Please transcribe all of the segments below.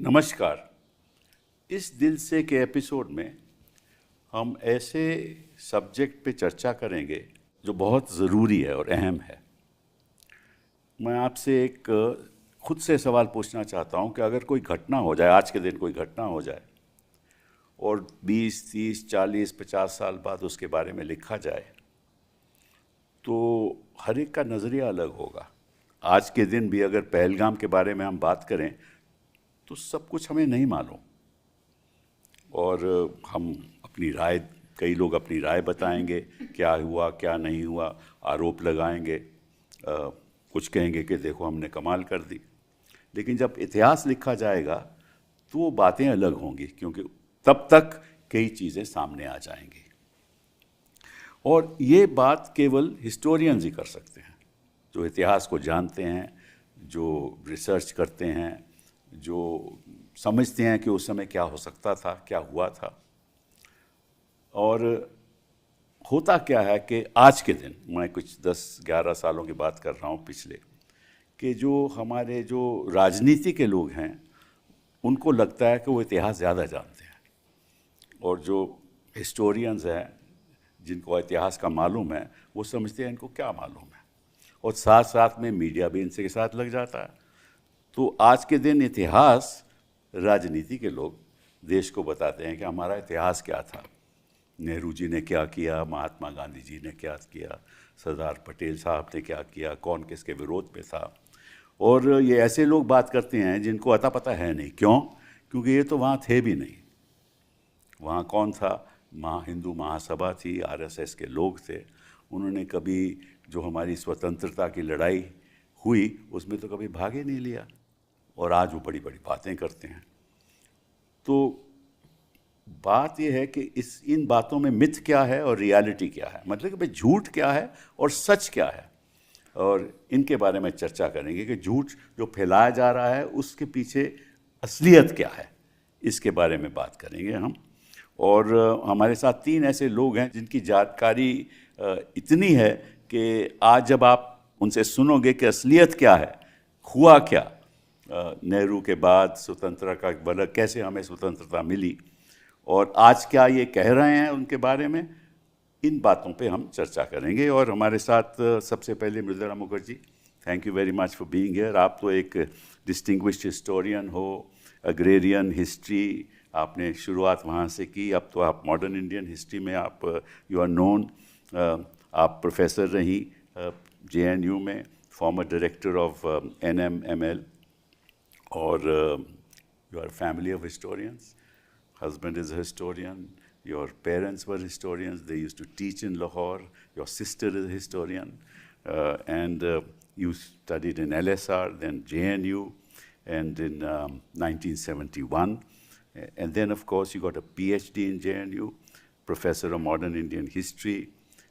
नमस्कार। इस दिल से के एपिसोड में हम ऐसे सब्जेक्ट पे चर्चा करेंगे जो बहुत ज़रूरी है और अहम है। मैं आपसे एक खुद से सवाल पूछना चाहता हूँ कि अगर कोई घटना हो जाए, आज के दिन कोई घटना हो जाए और 20, 30, 40, 50 साल बाद उसके बारे में लिखा जाए तो हर एक का नज़रिया अलग होगा। आज के दिन भी अगर पहलगाम के बारे में हम बात करें तो सब कुछ हमें नहीं मालूम और हम अपनी राय, कई लोग अपनी राय बताएंगे, क्या हुआ क्या नहीं हुआ, आरोप लगाएंगे, कुछ कहेंगे कि देखो हमने कमाल कर दी। लेकिन जब इतिहास लिखा जाएगा तो वो बातें अलग होंगी, क्योंकि तब तक कई चीज़ें सामने आ जाएंगी और ये बात केवल हिस्टोरियंस ही कर सकते हैं, जो इतिहास को जानते हैं, जो रिसर्च करते हैं, जो समझते हैं कि उस समय क्या हो सकता था, क्या हुआ था। और होता क्या है कि आज के दिन, मैं कुछ 10-11 सालों की बात कर रहा हूँ पिछले, कि जो हमारे जो राजनीति के लोग हैं उनको लगता है कि वो इतिहास ज़्यादा जानते हैं और जो हिस्टोरियंस हैं जिनको इतिहास का मालूम है वो समझते हैं इनको क्या मालूम है, और साथ साथ में मीडिया भी इनसे के साथ लग जाता है। तो आज के दिन इतिहास, राजनीति के लोग देश को बताते हैं कि हमारा इतिहास क्या था, नेहरू जी ने क्या किया, महात्मा गांधी जी ने क्या किया, सरदार पटेल साहब ने क्या किया, कौन किसके विरोध में था। और ये ऐसे लोग बात करते हैं जिनको अता पता है नहीं। क्यों? क्योंकि ये तो वहाँ थे भी नहीं। वहाँ कौन था? हिंदू महासभा थी, आरएसएस के लोग थे। उन्होंने कभी जो हमारी स्वतंत्रता की लड़ाई हुई उसमें तो कभी भाग ही नहीं लिया, और आज वो बड़ी बड़ी बातें करते हैं। तो बात यह है कि इन बातों में मिथ क्या है और रियलिटी क्या है, मतलब कि भाई झूठ क्या है और सच क्या है, और इनके बारे में चर्चा करेंगे कि झूठ जो फैलाया जा रहा है उसके पीछे असलियत क्या है, इसके बारे में बात करेंगे हम। और हमारे साथ 3 ऐसे लोग हैं जिनकी जानकारी इतनी है कि आज जब आप उनसे सुनोगे कि असलियत क्या है, हुआ क्या, नेहरू के बाद स्वतंत्रता का बलक, कैसे हमें स्वतंत्रता मिली और आज क्या ये कह रहे हैं उनके बारे में, इन बातों पे हम चर्चा करेंगे। और हमारे साथ सबसे पहले Mridula Mukherjee, thank you very much for being here. आप तो एक डिस्टिंग्विश्ड हिस्टोरियन हो, अग्रेरियन हिस्ट्री आपने शुरुआत वहाँ से की, अब तो आप मॉडर्न इंडियन हिस्ट्री में आप यू आर नोन। आप प्रोफेसर रही JNU में, फॉर्मर डायरेक्टर ऑफ NMML, और you are a family of historians. Husband is a historian. Your parents were historians. They used to teach in Lahore. Your sister is a historian. And you studied in LSR, then JNU, and in 1971. And then, of course, you got a PhD in JNU, professor of modern Indian history.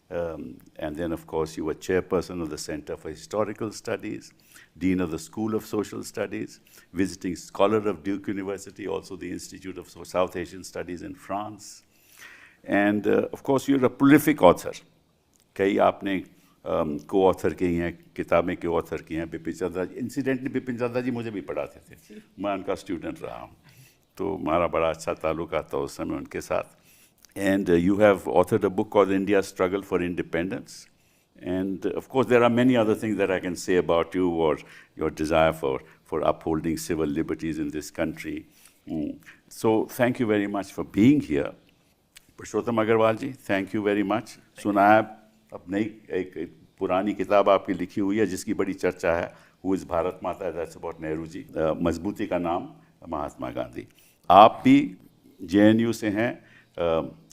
And then, of course, you were chairperson of the Center for Historical Studies, dean of the School of Social Studies, visiting scholar of Duke University, also the Institute of South Asian Studies in France. And, of course, you're a prolific author. कई आपने co-author की हैं, किताबें के author की हैं। बिपिन चंद्रा जी, incidentally Bipin Chandra जी मुझे भी पढ़ाते थे, मैं उनका स्टूडेंट रहा हूँ, तो हमारा बड़ा अच्छा ताल्लुका था उस समय उनके साथ। And you have authored a book called India's Struggle for Independence. And of course, there are many other things that I can say about you, or your desire for upholding civil liberties in this country. So thank you very much for being here. Purushottam Agarwal ji, thank you very much. सुना है अब नई एक पुरानी किताब आपकी लिखी हुई है जिसकी बड़ी चर्चा है, Who is भारत माता, that's about नेहरू जी। मजबूती का नाम महात्मा गांधी। आप भी JNU से हैं,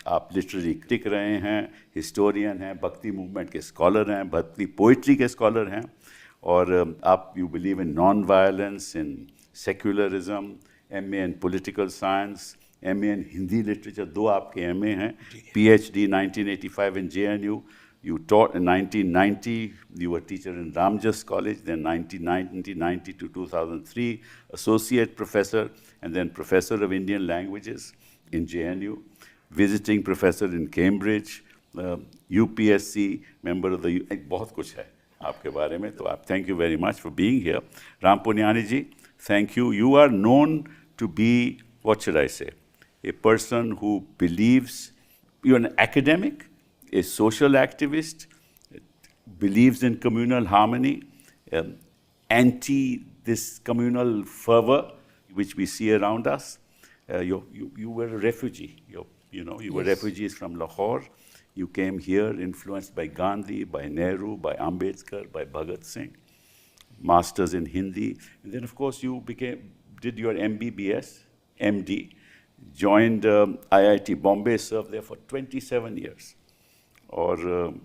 आप लिटरेरी क्रिटिक रहे हैं, हिस्टोरियन हैं, भक्ति मूवमेंट के स्कॉलर हैं, भक्ति पोइट्री के स्कॉलर हैं, और आप you believe in non violence, in secularism, MA in political science, MA in Hindi literature, 2 आपके MA हैं, PhD 1985 in JNU. You taught in 1990, you were teacher in Ramjas College, then 1990 to 2003, associate professor, and then professor of Indian languages in JNU, visiting professor in Cambridge, UPSC, member of the, बहुत कुछ है आपके बारे में, तो आप thank you very much for being here. Ram Punyani ji, thank you. You are known to be, what should I say, a person who believes, you're an academic, a social activist, believes in communal harmony, anti this communal fervor which we see around us. You were a refugee. You were refugees from Lahore. You came here influenced by Gandhi, by Nehru, by Ambedkar, by Bhagat Singh. Masters in Hindi. And then, of course, you did your MBBS, MD, joined IIT Bombay, served there for 27 years. और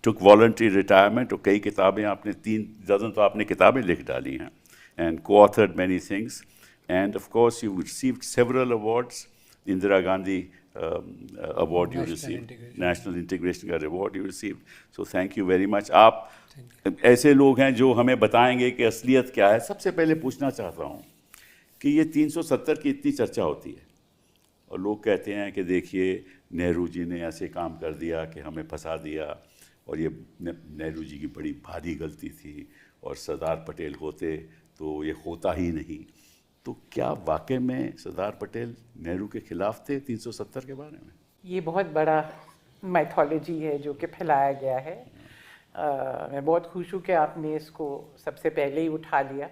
took voluntary retirement, और कई किताबें आपने 3 dozen तो आपने किताबें लिख डाली हैं, and co-authored many things. And of course, you received several awards. Indira Gandhi award you received, National Integration का award you received. So thank you very much. आप ऐसे लोग हैं जो हमें बताएंगे कि असलियत क्या है. सबसे पहले पूछना चाहता हूँ कि ये 370 की इतनी चर्चा होती है और लोग कहते हैं कि देखिए नेहरू जी ने ऐसे काम कर दिया कि हमें फंसा दिया और ये नेहरू जी की बड़ी भारी गलती थी और सरदार पटेल होते तो ये होता ही नहीं. तो क्या वाकई में सरदार पटेल नेहरू के खिलाफ थे 370 के बारे में? ये बहुत बड़ा माइथोलॉजी है जो कि फैलाया गया है. मैं बहुत खुश हूँ कि आपने इसको सबसे पहले ही उठा लिया,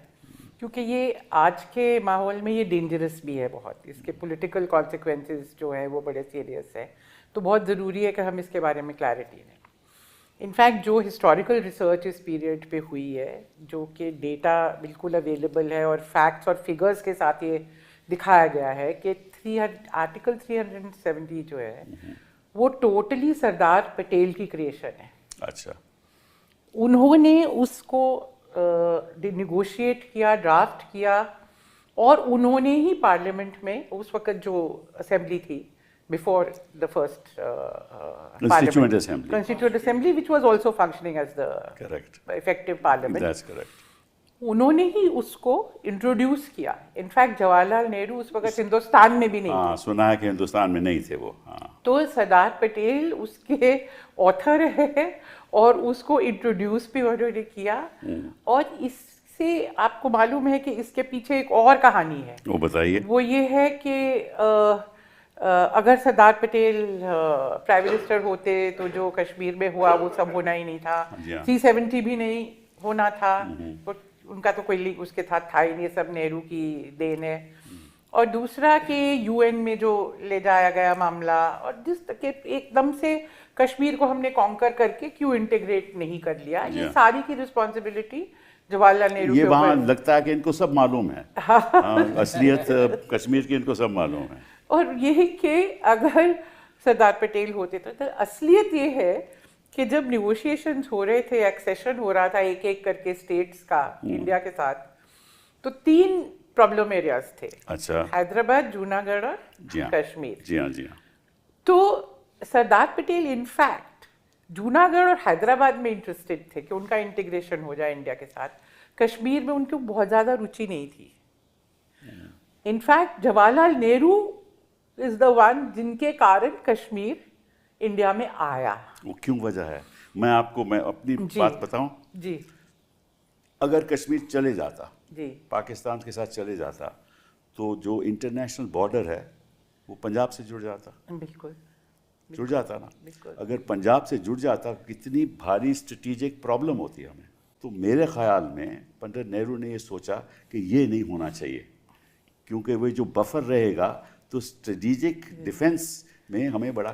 क्योंकि ये आज के माहौल में ये डेंजरस भी है बहुत. इसके पॉलिटिकल कॉन्सिक्वेंसेस जो है वो बड़े सीरियस है. तो बहुत ज़रूरी है कि हम इसके बारे में क्लैरिटी दें. इनफैक्ट जो हिस्टोरिकल रिसर्च इस पीरियड पे हुई है, जो कि डेटा बिल्कुल अवेलेबल है और फैक्ट्स और फिगर्स के साथ ये दिखाया गया है कि आर्टिकल 370 जो है वो टोटली सरदार पटेल की क्रिएशन है. अच्छा. उन्होंने उसको निगोशिएट किया, ड्राफ्ट किया और उन्होंने ही पार्लियामेंट में उस वक्त जो असेंबली थी before the first Constituent Assembly. Constituent Assembly, which was also functioning as the effective parliament. That's correct. उन्होंने ही उसको इंट्रोड्यूस किया. इनफैक्ट जवाहरलाल नेहरू उस वक्त हिंदुस्तान में भी नहीं थे. सुना है कि हिंदुस्तान में नहीं थे वो. तो सरदार पटेल उसके ऑथर है और उसको इंट्रोड्यूस भी उन्होंने किया. और इससे आपको मालूम है कि इसके पीछे एक और कहानी है. वो बताइए. वो ये है कि अगर सरदार पटेल प्राइम मिनिस्टर होते तो जो कश्मीर में हुआ वो सब होना ही नहीं था. 370 भी नहीं होना था. उनका तो कोई लिंक उसके साथ था ही नहीं. ये सब नेहरू की देन है. और दूसरा कि यूएन में जो ले जाया गया मामला, और जिस के एकदम से कश्मीर को हमने कॉन्कर करके क्यों इंटीग्रेट नहीं कर लिया, ये सारी की रिस्पॉन्सिबिलिटी जवाहरलाल नेहरू ये वहाँ लगता है कि इनको सब मालूम है. असलियत कश्मीर की इनको सब मालूम है. और ये कि अगर सरदार पटेल होते तो असलियत ये है कि जब निगोशिएशंस हो रहे थे, एक्सेशन हो रहा था एक एक करके स्टेट्स का इंडिया के साथ, तो 3 प्रॉब्लम एरियाज थे. अच्छा. हैदराबाद, जूनागढ़ और कश्मीर. जी हाँ, जी हाँ. तो सरदार पटेल इनफैक्ट जूनागढ़ और हैदराबाद में इंटरेस्टेड थे कि उनका इंटीग्रेशन हो जाए इंडिया के साथ. कश्मीर में उनको बहुत ज़्यादा रुचि नहीं थी. In fact Jawaharlal Nehru is the one जिनके कारण कश्मीर इंडिया में आया. वो क्यों वजह है? मैं अपनी बात बताऊं जी. अगर कश्मीर चले जाता जी, पाकिस्तान के साथ चले जाता तो जो इंटरनेशनल बॉर्डर है वो पंजाब से जुड़ जाता. बिल्कुल जुड़ जाता ना. बिल्कुल. अगर पंजाब से जुड़ जाता कितनी भारी स्ट्रेटेजिक प्रॉब्लम होती हमें. तो मेरे ख्याल में पंडित नेहरू ने ये सोचा कि ये नहीं होना चाहिए, क्योंकि वो जो बफर रहेगा तो स्ट्रेटेजिक डिफेंस में हमें बड़ा,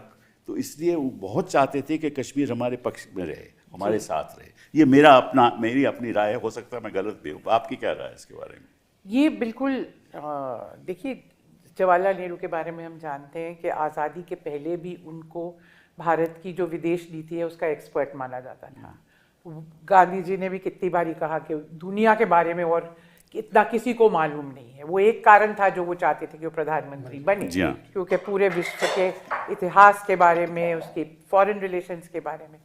तो इसलिए वो बहुत चाहते थे कि कश्मीर हमारे पक्ष में रहे, हमारे साथ रहे. ये मेरी अपनी राय है, हो सकता है मैं गलत भी हूँ. आपकी क्या राय है इसके बारे में? ये बिल्कुल देखिए, जवाहरलाल नेहरू के बारे में हम जानते हैं कि आज़ादी के पहले भी उनको भारत की जो विदेश नीति है उसका एक्सपर्ट माना जाता था. गांधी जी ने भी कितनी बारी कहा कि दुनिया के बारे में और इतना किसी को मालूम नहीं है. वो एक कारण था जो वो चाहते थे कि वो प्रधानमंत्री बने, क्योंकि पूरे विश्व के इतिहास के बारे में, उसके फॉरेन रिलेशंस के बारे में,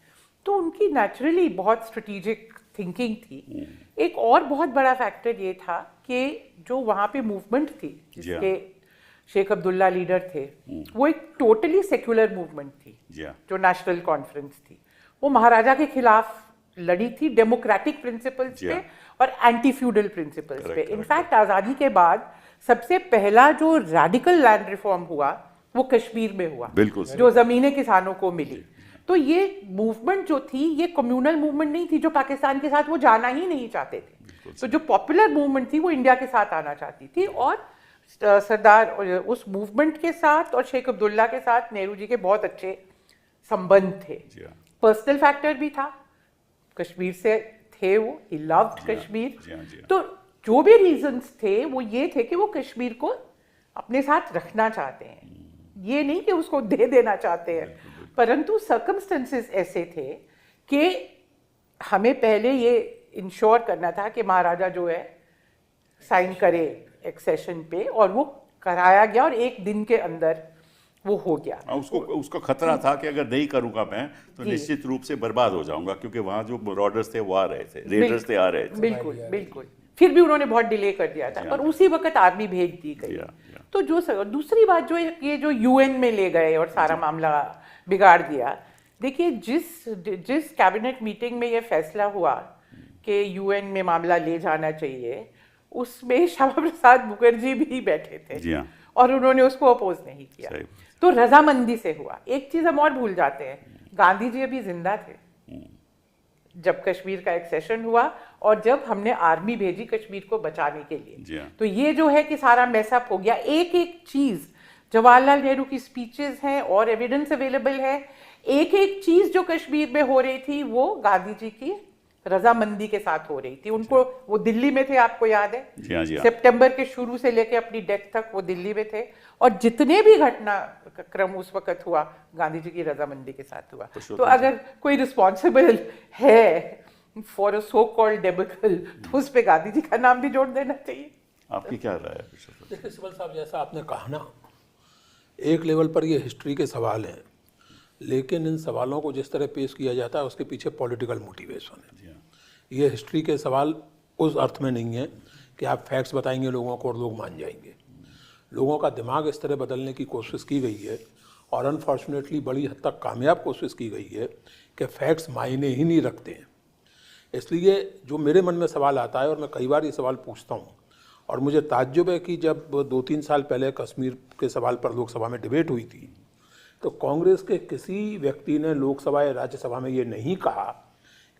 तो उनकी नेचुरली बहुत स्ट्रेटेजिक थिंकिंग थी. एक और बहुत बड़ा फैक्टर ये था कि जो वहाँ पे मूवमेंट थी जिसके शेख अब्दुल्ला लीडर थे, वो एक टोटली सेक्युलर मूवमेंट थी. जो नेशनल कॉन्फ्रेंस थी वो महाराजा के खिलाफ लड़ी थी, डेमोक्रेटिक प्रिंसिपल्स पे और एंटी फ्यूडल प्रिंसिपल्स पे. इनफैक्ट आज़ादी के बाद सबसे पहला जो रैडिकल लैंड रिफॉर्म हुआ वो कश्मीर में हुआ, बिल्कुल सही। जो जमीनें किसानों को मिली। तो ये मूवमेंट जो थी ये कम्युनल मूवमेंट नहीं थी, जो पाकिस्तान के साथ वो जाना ही नहीं चाहते थे। तो जो पॉपुलर मूवमेंट थी वो इंडिया के साथ आना चाहती थी, और सरदार उस मूवमेंट के साथ और शेख अब्दुल्ला के साथ नेहरू जी के बहुत अच्छे संबंध थे। पर्सनल फैक्टर भी था, कश्मीर से थे वो, ही लव्ड कश्मीर। तो जो भी रीजंस थे वो ये थे कि वो कश्मीर को अपने साथ रखना चाहते हैं, ये नहीं कि उसको दे देना चाहते हैं। परंतु सर्कमस्टेंसेस ऐसे थे कि हमें पहले ये इंश्योर करना था कि महाराजा जो है साइन करे एक्सेशन पे, और वो कराया गया और एक दिन के अंदर वो हो गया। उसको खतरा था कि अगर नहीं करूंगा मैं तो निश्चित रूप से बर्बाद हो जाऊंगा, क्योंकि वहां जो मराउडर्स थे वो आ रहे थे, रेडर्स थे आ रहे थे। बिल्कुल बिल्कुल। फिर भी उन्होंने बहुत डिले कर दिया था, पर उसी वक्त आर्मी भेज दी गई। तो जो दूसरी बात जो है, ये जो यूएन में ले गए और सारा मामला बिगाड़ दिया। देखिए, जिस कैबिनेट मीटिंग में ये फैसला हुआ कि यूएन में मामला ले जाना चाहिए, उसमें श्यामा प्रसाद मुखर्जी भी बैठे थे और उन्होंने उसको अपोज नहीं किया। तो रजामंदी से हुआ। एक चीज हम और भूल जाते हैं, गांधी जी अभी जिंदा थे जब कश्मीर का एक्सेशन हुआ और जब हमने आर्मी भेजी कश्मीर को बचाने के लिए। तो ये जो है कि सारा मैसअप हो गया। एक एक चीज, जवाहरलाल नेहरू की स्पीचेस हैं और एविडेंस अवेलेबल है, एक एक चीज जो कश्मीर में हो रही थी वो गांधी जी की रजामंदी के साथ हो रही थी। उनको, वो दिल्ली में थे, आपको याद है, सितंबर के शुरू से लेके अपनी डेथ तक वो दिल्ली में थे, और जितने भी घटनाक्रम उस वक्त हुआ गांधी जी की रजामंदी के साथ हुआ। तो अगर कोई रिस्पॉन्सिबल है फॉर अ सो कॉल्ड डेबकल, तो उस पे गांधी जी का नाम भी जोड़ देना चाहिए। आपकी क्या राय है? देखिए सिब्बल साहब, जैसा आपने कहा ना, एक लेवल पर ये हिस्ट्री के सवाल हैं, लेकिन इन सवालों को जिस तरह पेश किया जाता है उसके पीछे पॉलिटिकल मोटिवेशन है। ये हिस्ट्री के सवाल उस अर्थ में नहीं है कि आप फैक्ट्स बताएंगे लोगों को और लोग मान जाएंगे। लोगों का दिमाग इस तरह बदलने की कोशिश की गई है, और अनफॉर्चुनेटली बड़ी हद तक कामयाब कोशिश की गई है, कि फैक्ट्स मायने ही नहीं रखते हैं। इसलिए जो मेरे मन में सवाल आता है, और मैं कई बार ये सवाल पूछता हूँ, और मुझे ताज्जुब है कि जब 2-3 साल पहले कश्मीर के सवाल पर लोकसभा में डिबेट हुई थी, तो कांग्रेस के किसी व्यक्ति ने लोकसभा या राज्यसभा में ये नहीं कहा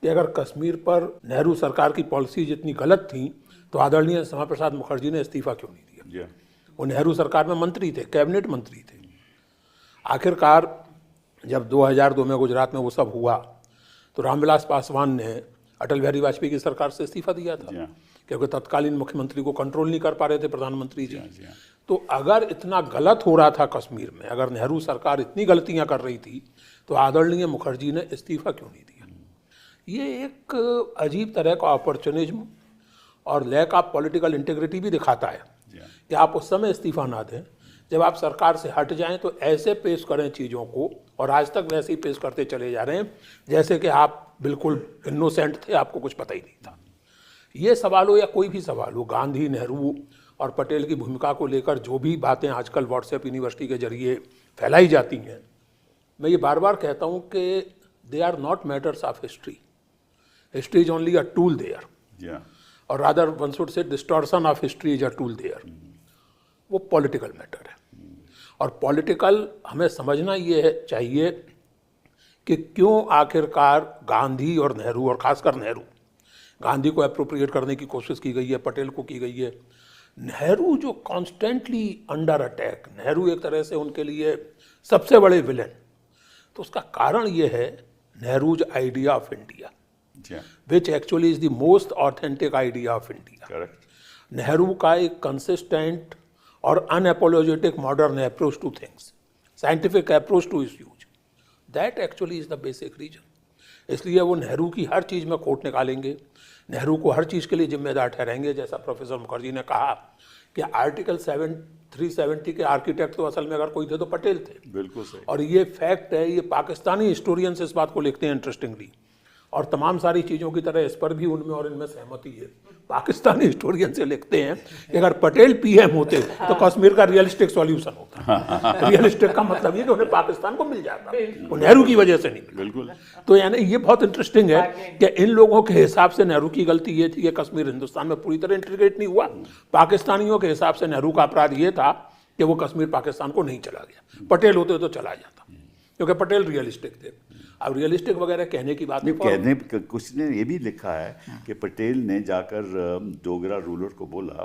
कि अगर कश्मीर पर नेहरू सरकार की पॉलिसी जितनी गलत थी तो आदरणीय श्यामा प्रसाद मुखर्जी ने इस्तीफा क्यों नहीं दिया। वो नेहरू सरकार में मंत्री थे, कैबिनेट मंत्री थे। आखिरकार जब 2002 में गुजरात में वो सब हुआ तो रामविलास पासवान ने अटल बिहारी वाजपेयी की सरकार से इस्तीफा दिया था, क्योंकि तत्कालीन मुख्यमंत्री को कंट्रोल नहीं कर पा रहे थे प्रधानमंत्री जी। तो अगर इतना गलत हो रहा था कश्मीर में, अगर नेहरू सरकार इतनी गलतियां कर रही थी, तो आदरणीय मुखर्जी ने इस्तीफा क्यों नहीं दिया। ये एक अजीब तरह का अपॉर्चुनिज्म और लैक ऑफ पॉलिटिकल इंटीग्रिटी भी दिखाता है कि आप उस समय इस्तीफा ना दें, जब आप सरकार से हट जाएं तो ऐसे पेश करें चीज़ों को, और आज तक वैसे ही पेश करते चले जा रहे हैं जैसे कि आप बिल्कुल इनोसेंट थे, आपको कुछ पता ही नहीं था। ये सवाल हो या कोई भी सवाल हो, गांधी, नेहरू और पटेल की भूमिका को लेकर जो भी बातें आजकल व्हाट्सएप यूनिवर्सिटी के जरिए फैलाई जाती हैं, मैं ये बार बार कहता हूँ कि they are not matters of history. History is only a tool there, और rather one should say distortion of history is a tool there. वो पॉलिटिकल मैटर है, और पॉलिटिकल हमें समझना ये चाहिए कि क्यों आखिरकार गांधी और नेहरू, और खासकर नेहरू, गांधी को अप्रोप्रिएट करने की कोशिश की गई है, पटेल को की गई है। नेहरू जो कॉन्स्टेंटली अंडर अटैक, नेहरू एक तरह से उनके लिए सबसे बड़े विलेन। तो उसका कारण ये है Nehru's idea of India, which actually is the most authentic idea of India. Nehru का एक कंसिस्टेंट और unapologetic modern approach to things, scientific approach to issues, that actually is the basic reason. इसलिए वो नेहरू की हर चीज़ में खोट निकालेंगे, नेहरू को हर चीज़ के लिए जिम्मेदार ठहराएंगे। जैसा प्रोफेसर मुखर्जी ने कहा कि आर्टिकल 370 के आर्किटेक्ट तो असल में अगर कोई थे तो पटेल थे। बिल्कुल सही। और ये फैक्ट है, ये पाकिस्तानी हिस्टोरियंस इस बात को लिखते हैं इंटरेस्टिंगली, और तमाम सारी चीज़ों की तरह इस पर भी उनमें और इनमें सहमति है। पाकिस्तानी हिस्टोरियन से लिखते हैं कि अगर पटेल पीएम होते तो कश्मीर का रियलिस्टिक सॉल्यूशन होता। रियलिस्टिक का मतलब ये कि उन्हें पाकिस्तान को मिल जाता, वो नेहरू की वजह से नहीं मिला। बिल्कुल। तो यानी ये बहुत इंटरेस्टिंग है कि इन लोगों के हिसाब से नेहरू की गलती ये थी कि कश्मीर हिंदुस्तान में पूरी तरह इंटीग्रेट नहीं हुआ। पाकिस्तानियों के हिसाब से नेहरू का अपराध ये था कि वो कश्मीर पाकिस्तान को नहीं चला गया। पटेल होते तो चला जाता, क्योंकि पटेल रियलिस्टिक थे। अब रियलिस्टिक वगैरह कहने की बात नहीं, कहने कुछ ने ये भी लिखा है कि पटेल ने जाकर डोगरा रूलर को बोला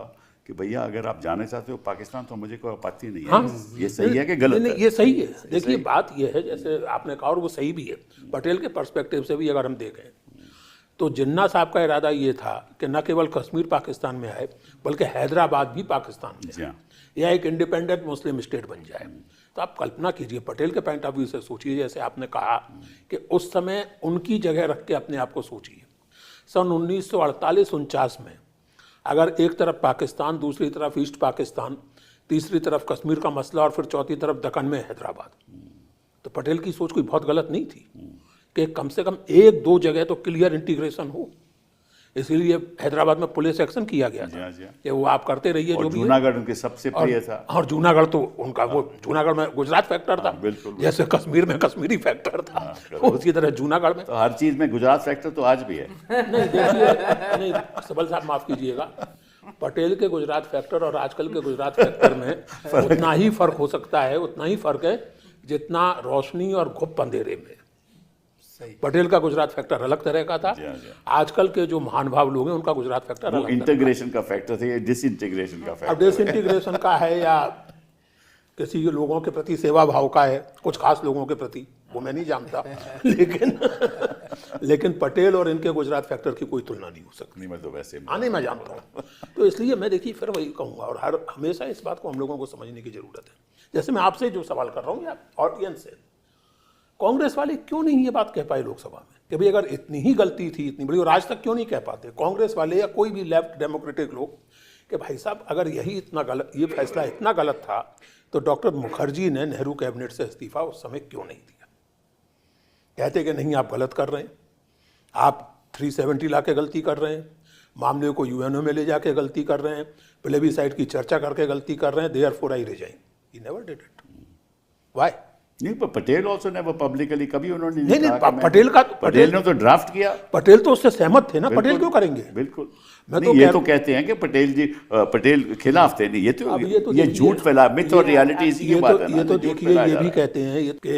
कि भैया अगर आप जाना चाहते हो पाकिस्तान तो मुझे कोई आपत्ति नहीं है। हाँ, ये सही है कि गलत नहीं, है? ये सही है। देखिए बात ये है, जैसे आपने कहा और वो सही भी है, पटेल के पर्सपेक्टिव से भी अगर हम देखें तो जिन्ना साहब का इरादा ये था कि न केवल कश्मीर पाकिस्तान में आए बल्कि हैदराबाद भी पाकिस्तान में आए, या एक इंडिपेंडेंट मुस्लिम स्टेट बन जाए। तो आप कल्पना कीजिए, पटेल के पॉइंट ऑफ व्यू से सोचिए, जैसे आपने कहा कि उस समय उनकी जगह रख के अपने आप को सोचिए, सन 1948-49 में अगर एक तरफ पाकिस्तान, दूसरी तरफ ईस्ट पाकिस्तान, तीसरी तरफ कश्मीर का मसला और फिर चौथी तरफ दक्कन में हैदराबाद, तो पटेल की सोच कोई बहुत गलत नहीं थी कि कम से कम एक दो जगह तो क्लियर इंटीग्रेशन हो। इसीलिए हैदराबाद में पुलिस एक्शन किया गया था कि वो आप करते रहिए जो भी। जूनागढ़ उनके सबसे प्रिय था, और जूनागढ़ तो उनका वो जूनागढ़ में गुजरात फैक्टर था, बिल्कुल। जैसे कश्मीर में कश्मीरी फैक्टर था, उसी तरह जूनागढ़ में तो हर चीज में गुजरात फैक्टर तो आज भी है। नहीं देखिए, नहीं सबल साहब माफ कीजिएगा, पटेल के गुजरात फैक्टर और आजकल के गुजरात फैक्टर में उतना ही फर्क हो सकता है, उतना ही फर्क है जितना रोशनी और घुप अंधेरे में। पटेल का गुजरात फैक्टर अलग तरह का था, आजकल के जो महानुभाव लोग हैं उनका गुजरात फैक्टर अलग इंटीग्रेशन का फैक्टर था, ये डिसइंटीग्रेशन का फैक्टर। अब डिसइंटीग्रेशन का है या किसी लोगों के प्रति सेवा भाव का है, कुछ खास लोगों के प्रति, वो मैं नहीं जानता लेकिन पटेल और इनके गुजरात फैक्टर की कोई तुलना नहीं हो सकती। नहीं, मैं तो वैसे नहीं मैं जानता हूँ। तो इसलिए मैं देखिए फिर वही कहूँगा, और हमेशा इस बात को हम लोगों को समझने की जरूरत है। जैसे मैं आपसे जो सवाल कर रहा हूँ या ऑडियंस से, कांग्रेस वाले क्यों नहीं ये बात कह पाए लोकसभा में कि भाई अगर इतनी ही गलती थी, इतनी बड़ी, और आज तक क्यों नहीं कह पाते कांग्रेस वाले या कोई भी लेफ्ट डेमोक्रेटिक लोग कि भाई साहब अगर यही इतना गलत, ये फैसला इतना गलत था तो डॉक्टर मुखर्जी ने नेहरू कैबिनेट से इस्तीफा उस समय क्यों नहीं दिया? कहते कि नहीं आप गलत कर रहे हैं, आप 370 ला के गलती कर रहे हैं, मामले को यूएनओ में ले जाके गलती कर रहे हैं, प्लेबिसाइट की चर्चा करके गलती कर रहे हैं, therefore I resign. He never did it. Why? नहीं, पर पटेल ऑल्सो नेवर पब्लिकली, कभी उन्होंने नहीं कहा कि पटेल ने तो ड्राफ्ट किया। पटेल तो उससे सहमत थे ना, पटेल क्यों करेंगे? बिल्कुल। मैं नहीं, तो ये तो कहते हैं कि पटेल खिलाफ थे। नहीं, ये झूठ फैला, मिथ और रियलिटी इसी की बात है ना। ये तो देखिए ये भी कहते हैं कि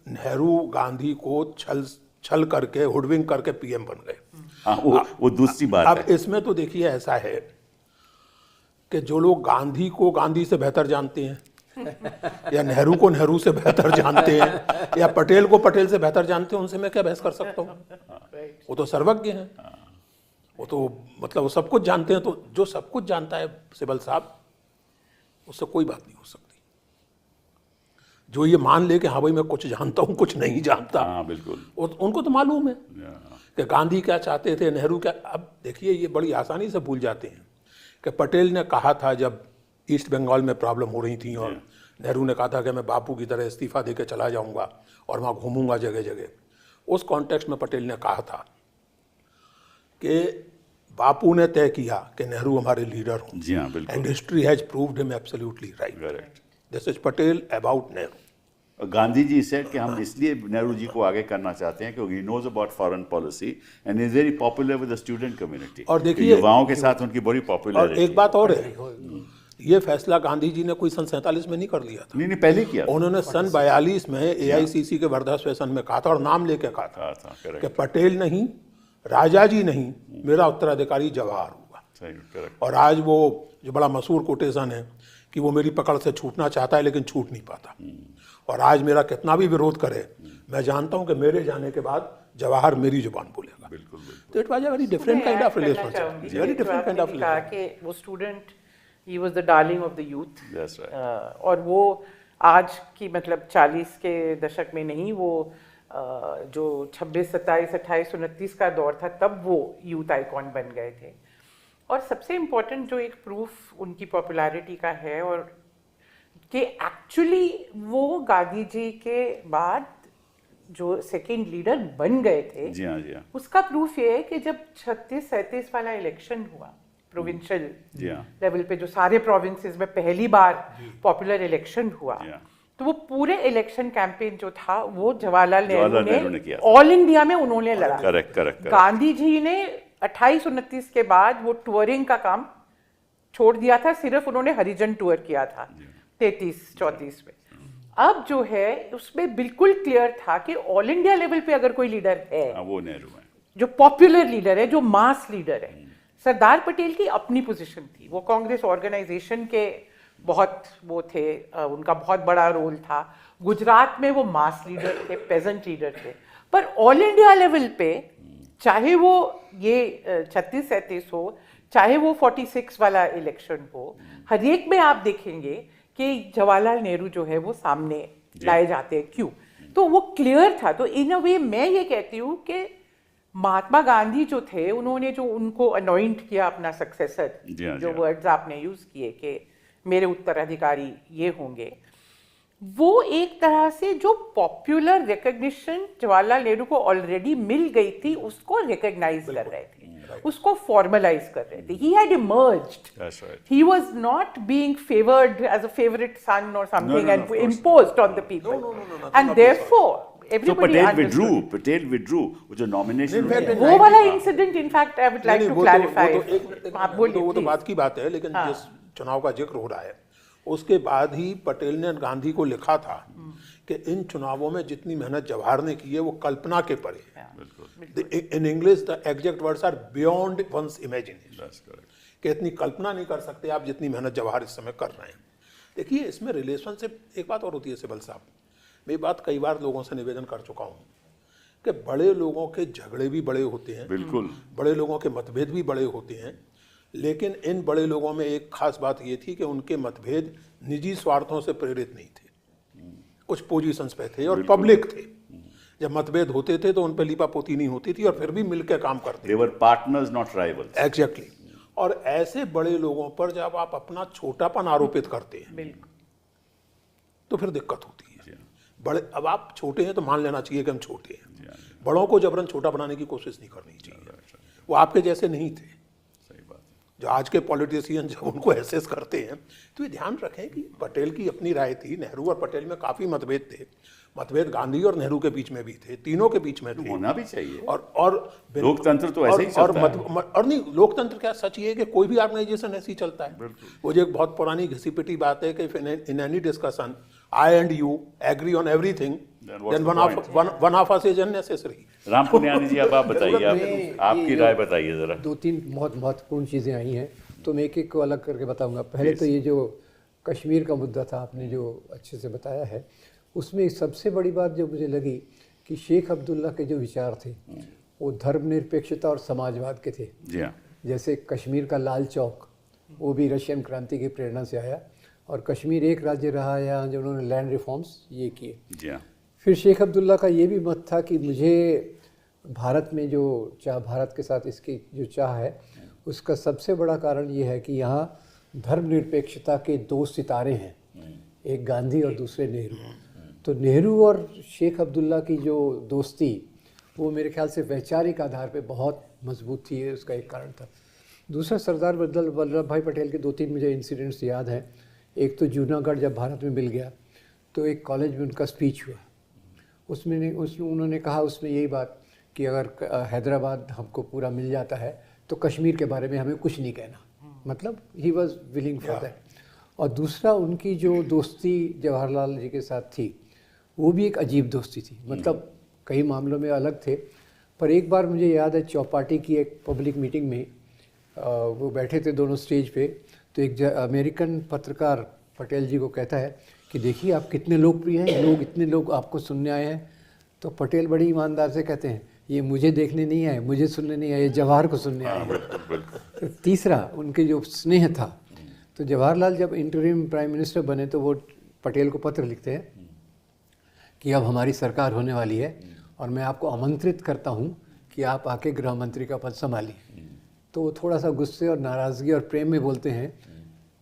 नेहरू गांधी को छल करके, हुडविंग करके पीएम बन गए। हाँ, वो दूसरी बात है। अब इसमें तो देखिए ऐसा है कि जो लोग गांधी को गांधी से बेहतर जानते हैं या नेहरू को नेहरू से बेहतर जानते हैं या पटेल को पटेल से बेहतर जानते हैं, उनसे मैं क्या बहस कर सकता हूँ? वो तो सर्वज्ञ हैं, वो तो मतलब वो सब कुछ जानते हैं। तो जो सब कुछ जानता है सिबल साहब, उससे कोई बात नहीं हो सकती। जो ये मान ले कि हाँ भाई मैं कुछ जानता हूँ कुछ नहीं जानता, हाँ बिल्कुल, उनको तो मालूम है कि गांधी क्या चाहते थे, नेहरू क्या। अब देखिए ये बड़ी आसानी से भूल जाते हैं कि पटेल ने कहा था जब ईस्ट बंगाल में प्रॉब्लम हो रही थी और नेहरू ने कहा था कि मैं बापू की तरह इस्तीफा दे के चला जाऊंगा और वहाँ घूमूंगा जगह जगह। उस कॉन्टेक्स्ट में पटेल ने कहा था कि बापू ने तय किया कि नेहरू हमारे लीडर हों। जी हाँ बिल्कुल। And history has proved him absolutely right. Correct. This is Patel about Nehru. Gandhi ji said कि हम इसलिए नेहरू जी को आगे करना चाहते हैं क्योंकि he knows about foreign policy and is very popular with the student community. और देखिए युवाओं के साथ उनकी बड़ी पॉपुलरिटी। और एक बात और है, ये फैसला गांधी जी ने कोई सन 47 में नहीं कर लिया था। नहीं पहले किया। उन्होंने सन 42 में AICC के वर्धा सेशन में कहा था और नाम लेके कहा था कि पटेल नहीं, राजा जी नहीं, मेरा उत्तराधिकारी जवाहर होगा। और आज वो जो बड़ा मशहूर कोटेशन है कि वो मेरी पकड़ से छूटना चाहता है लेकिन छूट नहीं पाता। और आज मेरा कितना भी विरोध करे, मैं जानता हूं कि मेरे जाने के बाद जवाहर मेरी जुबान बोलेगा। बिल्कुल। तो it was a very different kind of relationship, very different kind of relationship. कि वो student, he was the darling of the youth. That's right. और वो आज की मतलब 40 के दशक में नहीं, वो जो 26, 27, 28, 29 का दौर था, तब वो यूथ आइकॉन बन गए थे। और सबसे इम्पोर्टेंट जो एक प्रूफ उनकी पॉपुलैरिटी का है और कि एक्चुअली वो गांधी जी के बाद जो सेकेंड लीडर बन गए थे, जी हाँ, जी हाँ। उसका प्रूफ ये है कि जब 36-37 वाला इलेक्शन हुआ, प्रोविंशियल जी हाँ। लेवल पे जो सारे प्रोविंसेस में पहली बार पॉपुलर इलेक्शन हुआ, जी हाँ। तो वो पूरे इलेक्शन कैंपेन जो था वो जवाहरलाल नेहरू नेहरू ने ने किया था। ऑल इंडिया में उन्होंने लड़ा। करेक्ट। गांधी जी ने 28-29 के बाद वो टूरिंग का काम छोड़ दिया था, सिर्फ उन्होंने हरिजन टूर किया था 33-34 में। अब जो है उसमें बिल्कुल क्लियर था कि ऑल इंडिया लेवल पे अगर कोई लीडर है, हाँ, वो नेहरू है। जो पॉपुलर लीडर है, जो मास लीडर है, सरदार पटेल की अपनी पोजीशन थी। वो कांग्रेस ऑर्गेनाइजेशन के बहुत वो थे, उनका बहुत बड़ा रोल था। गुजरात में वो मास लीडर थे, पेजेंट लीडर थे। पर ऑल इंडिया लेवल पे चाहे वो ये 36-37 हो, चाहे वो 46 वाला इलेक्शन हो, हर एक में आप देखेंगे कि जवाहरलाल नेहरू जो है वो सामने लाए जाते हैं। क्यों? तो वो क्लियर था। तो इन अ वे मैं ये कहती हूँ कि महात्मा गांधी जो थे, उन्होंने जो उनको अनॉइंट किया अपना सक्सेसर, जो वर्ड्स आपने यूज किए कि मेरे उत्तराधिकारी ये होंगे, वो एक तरह से जो पॉपुलर रिकग्निशन जवाहरलाल नेहरू को ऑलरेडी मिल गई थी उसको रिकग्नाइज कर रहे थे, उसको फॉर्मलाइज कर रहे थे। He had emerged, he was not being favoured as a favourite son or something and imposed on the people, and therefore Patel withdrew वो जो नॉमिनेशन वो वाला incident in fact I would like to clarify. आप बोलिए। वो तो बात की बात है, लेकिन जिस चुनाव का जिक्र हो रहा है उसके बाद ही पटेल ने गांधी को लिखा था कि इन चुनावों में जितनी मेहनत जवाहर ने की है वो कल्पना के परे है। In English the exact words are beyond one's imagination, कि इतनी कल्पना नहीं कर सकते आप जितनी मेहनत जवाहर इस समय कर रहे हैं। देखिए इसमें रिलेशनशिप एक बात और होती है सिबल साहब, मैं बात कई बार लोगों से निवेदन कर चुका हूँ कि बड़े लोगों के झगड़े भी बड़े होते हैं, बिल्कुल, बड़े लोगों के मतभेद भी बड़े होते हैं, लेकिन इन बड़े लोगों में एक खास बात ये थी कि उनके मतभेद निजी स्वार्थों से प्रेरित नहीं थे, कुछ पोजीशंस पे थे और पब्लिक थे। जब मतभेद होते थे तो उन पर लीपापोती नहीं होती थी और फिर भी मिलकर काम करते थे। They were partners, not rivals. Exactly. और ऐसे बड़े लोगों पर जब आप अपना छोटापन आरोपित करते हैं तो फिर दिक्कत होती है। बड़े, अब आप छोटे हैं तो मान लेना चाहिए कि हम छोटे हैं, बड़ों को जबरन छोटा बनाने की कोशिश नहीं करनी चाहिए। वो आपके जैसे नहीं थे। जो आज के पॉलिटिशियन जब उनको एसेस करते हैं तो ये ध्यान रखें कि पटेल की अपनी राय थी, नेहरू और पटेल में काफ़ी मतभेद थे। मतभेद गांधी और नेहरू के बीच में भी थे, तीनों के बीच में थे, होना भी चाहिए। और लोकतंत्र तो ऐसे ही चलता है। और नहीं, लोकतंत्र क्या, सच ये है कि कोई भी ऑर्गेनाइजेशन ऐसे ही चलता है। वो जो एक बहुत पुरानी घिसी पिटी बात है कि in any discussion I and you agree on everything, then one of us is unnecessary. Ram Puniyani ji, अब आप बताइए, आपकी राय बताइए जरा। 2-3 बहुत महत्वपूर्ण चीज़ें आई हैं, तो मैं एक एक को अलग करके बताऊंगा। पहले तो ये जो कश्मीर का मुद्दा था, आपने जो अच्छे से बताया है, उसमें सबसे बड़ी बात जो मुझे लगी कि शेख अब्दुल्ला के जो विचार थे वो धर्मनिरपेक्षता और समाजवाद के थे। जी हाँ। जैसे कश्मीर का लाल चौक, वो भी रशियन क्रांति की प्रेरणा से आया, और कश्मीर एक राज्य रहा यहाँ जो उन्होंने लैंड रिफॉर्म्स ये किए। जी हाँ। फिर शेख अब्दुल्ला का ये भी मत था कि मुझे भारत में जो चाह, भारत के साथ इसकी जो चाह है, उसका सबसे बड़ा कारण ये है कि यहाँ धर्मनिरपेक्षता के 2 सितारे हैं, एक गांधी और दूसरे नेहरू। तो नेहरू और शेख अब्दुल्ला की जो दोस्ती, वो मेरे ख्याल से वैचारिक आधार पे बहुत मजबूत थी, उसका एक कारण था। दूसरा, सरदार वल्लभ भाई पटेल के 2-3 मुझे इंसिडेंट्स याद हैं। एक तो जूनागढ़ जब भारत में मिल गया तो एक कॉलेज में उनका स्पीच हुआ, उसमें उन्होंने कहा उसमें यही बात कि अगर हैदराबाद हमको पूरा मिल जाता है तो कश्मीर के बारे में हमें कुछ नहीं कहना, मतलब he was willing for that. और दूसरा, उनकी जो दोस्ती जवाहरलाल जी के साथ थी वो भी एक अजीब दोस्ती थी, मतलब कई मामलों में अलग थे। पर एक बार मुझे याद है चौपाटी की एक पब्लिक मीटिंग में वो बैठे थे दोनों स्टेज पे, तो एक अमेरिकन पत्रकार पटेल जी को कहता है कि देखिए आप कितने लोकप्रिय हैं, इतने लोग आपको सुनने आए हैं। तो पटेल बड़ी ईमानदार से कहते हैं ये मुझे देखने नहीं आए, मुझे सुनने नहीं आए, ये जवाहर को सुनने आए। तो तीसरा, उनके जो स्नेह था, तो जवाहरलाल जब इंटरिम प्राइम मिनिस्टर बने तो वो पटेल को पत्र लिखते हैं कि अब हमारी सरकार होने वाली है और मैं आपको आमंत्रित करता हूँ कि आप आके गृह मंत्री का पद संभालिए। तो वो थोड़ा सा गुस्से और नाराज़गी और प्रेम में बोलते हैं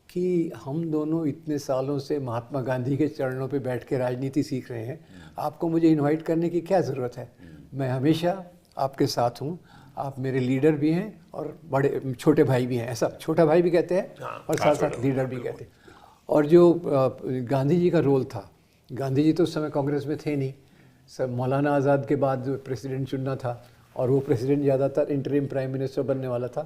कि हम दोनों इतने सालों से महात्मा गांधी के चरणों पे बैठ के राजनीति सीख रहे हैं, आपको मुझे इनवाइट करने की क्या ज़रूरत है, मैं हमेशा आपके साथ हूँ, आप मेरे लीडर भी हैं और बड़े छोटे भाई भी हैं, ऐसा छोटा भाई भी कहते हैं और साथ साथ लीडर भी कहते हैं। और जो गांधी जी का रोल था, गांधी जी तो उस समय कांग्रेस में थे नहीं, सब मौलाना आज़ाद के बाद जो प्रेसिडेंट चुनना था और वो प्रेसिडेंट ज़्यादातर इंटरिम प्राइम मिनिस्टर बनने वाला था,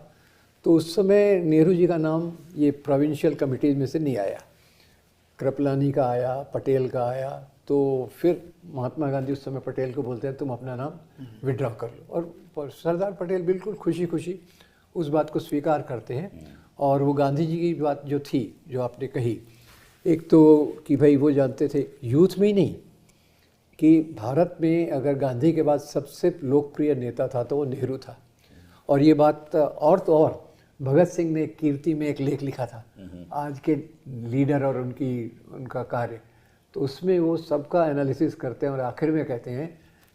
तो उस समय नेहरू जी का नाम ये प्रोविंशियल कमिटीज़ में से नहीं आया, कृपलानी का आया, पटेल का आया। तो फिर महात्मा गांधी उस समय पटेल को बोलते हैं तुम अपना नाम विड्रॉ कर लो, और सरदार पटेल बिल्कुल खुशी खुशी उस बात को स्वीकार करते हैं। और वो गांधी जी की बात जो थी, जो आपने कही, एक तो कि भाई वो जानते थे यूथ में ही नहीं कि भारत में अगर गांधी के बाद सबसे लोकप्रिय नेता था तो वो नेहरू था। और ये बात और तो और भगत सिंह ने कीर्ति में एक लेख लिखा था, आज के लीडर और उनका कार्य, तो उसमें वो सबका एनालिसिस करते हैं और आखिर में कहते हैं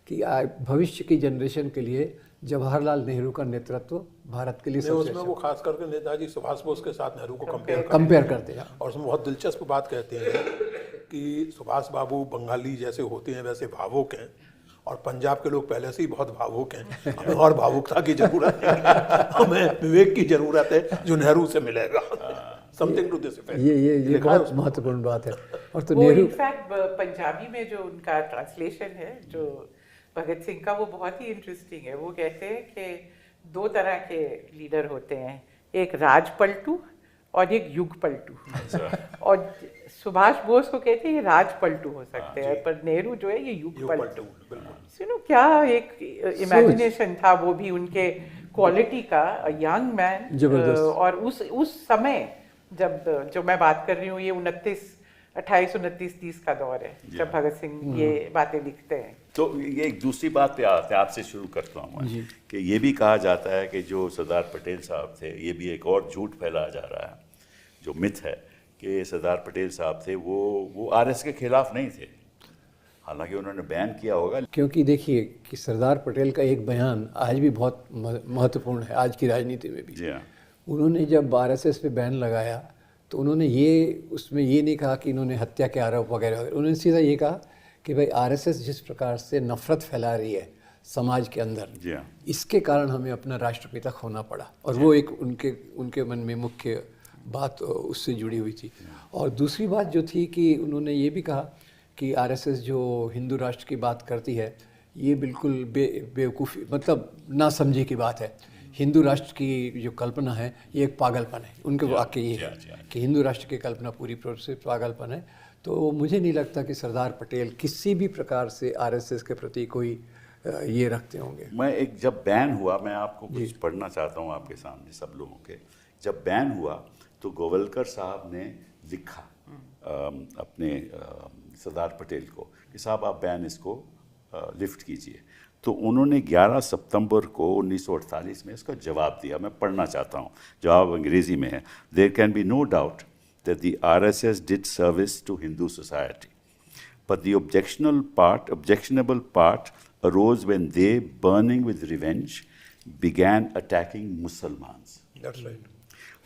कि भविष्य की जनरेशन के लिए जवाहरलाल नेहरू का नेतृत्व भारत के लिए सबसे उसमें वो खास करके नेताजी सुभाष बोस के साथ नेहरू को कंपेयर करते हैं। और उसमें बहुत दिलचस्प बात कहते हैं कि सुभाष बाबू बंगाली जैसे होते हैं वैसे भावुक हैं, और पंजाब के लोग पहले से ही बहुत भावुक हैं, हमें और भावुकता की जरूरत है, हमें विवेक की जरूरत है जो नेहरू से मिलेगा। Something to this effect. ये बहुत महत्वपूर्ण बात है। और तो वो नेहरू इनफैक्ट पंजाबी में जो उनका ट्रांसलेशन है जो भगत सिंह का, वो बहुत ही इंटरेस्टिंग है। वो कहते हैं कि दो तरह के लीडर होते हैं, एक राज पलटू और एक युग पलटू। और सुभाष बोस को कहते हैं ये राज पलटू हो सकते हैं, पर नेहरू जो है ये युग पलटू। सुनो क्या एक इमेजिनेशन था वो भी उनके क्वालिटी का, यंग मैन। और उस समय जब जो मैं बात कर रही हूँ, ये 2829-30 का दौर है जब भगत सिंह ये बातें लिखते हैं। तो ये एक दूसरी बात पे आते हैं, आपसे शुरू करता हूँ मैं, कि ये भी कहा जाता है कि जो सरदार पटेल साहब थे, ये भी एक और झूठ फैलाया जा रहा है, जो मिथ है कि सरदार पटेल साहब थे वो आरएस के खिलाफ नहीं थे, हालांकि उन्होंने बैन किया होगा। क्योंकि देखिए कि सरदार पटेल का एक बयान आज भी बहुत महत्वपूर्ण है आज की राजनीति में भी। जी हाँ। उन्होंने जब आरएसएस पे बैन लगाया तो उन्होंने उसमें ये नहीं कहा कि इन्होंने हत्या के आरोप वगैरह, उन्होंने सीधा ये कहा कि भाई आरएसएस जिस प्रकार से नफरत फैला रही है समाज के अंदर, इसके कारण हमें अपना राष्ट्रपिता खोना पड़ा। और वो एक उनके मन में मुख्य बात उससे जुड़ी हुई थी। और दूसरी बात जो थी कि उन्होंने ये भी कहा कि आरएसएस जो हिंदू राष्ट्र की बात करती है, ये बिल्कुल बेवकूफ़ी, मतलब ना समझे की बात है। हिंदू राष्ट्र की जो कल्पना है ये एक पागलपन है। उनके वाक्य ये है कि हिंदू राष्ट्र की कल्पना पूरी तरह से पागलपन है। तो मुझे नहीं लगता कि सरदार पटेल किसी भी प्रकार से आरएसएस के प्रति कोई ये रखते होंगे। मैं एक जब बैन हुआ, मैं आपको कुछ पढ़ना चाहता हूँ आपके सामने सब लोगों के। जब बैन हुआ तो गोवलकर साहब ने लिखा अपने सरदार पटेल को कि साहब आप बैन इसको लिफ्ट कीजिए। तो उन्होंने 11 सितंबर को 1948 में इसका जवाब दिया। मैं पढ़ना चाहता हूँ, जवाब अंग्रेजी में है। There can be no doubt that the RSS did service to Hindu society, but the objectionable part arose when they, burning with revenge, began attacking Muslims. That's right.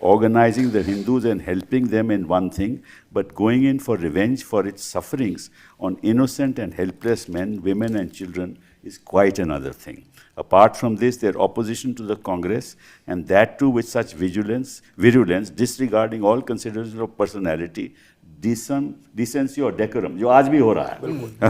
Organizing the Hindus and helping them in one thing, but going in for revenge for its sufferings on innocent and helpless men, women and children is quite another thing. Apart from this, their opposition to the Congress, and that too with such virulence, disregarding all considerations of personality, decency or decorum, जो आज भी हो रहा है,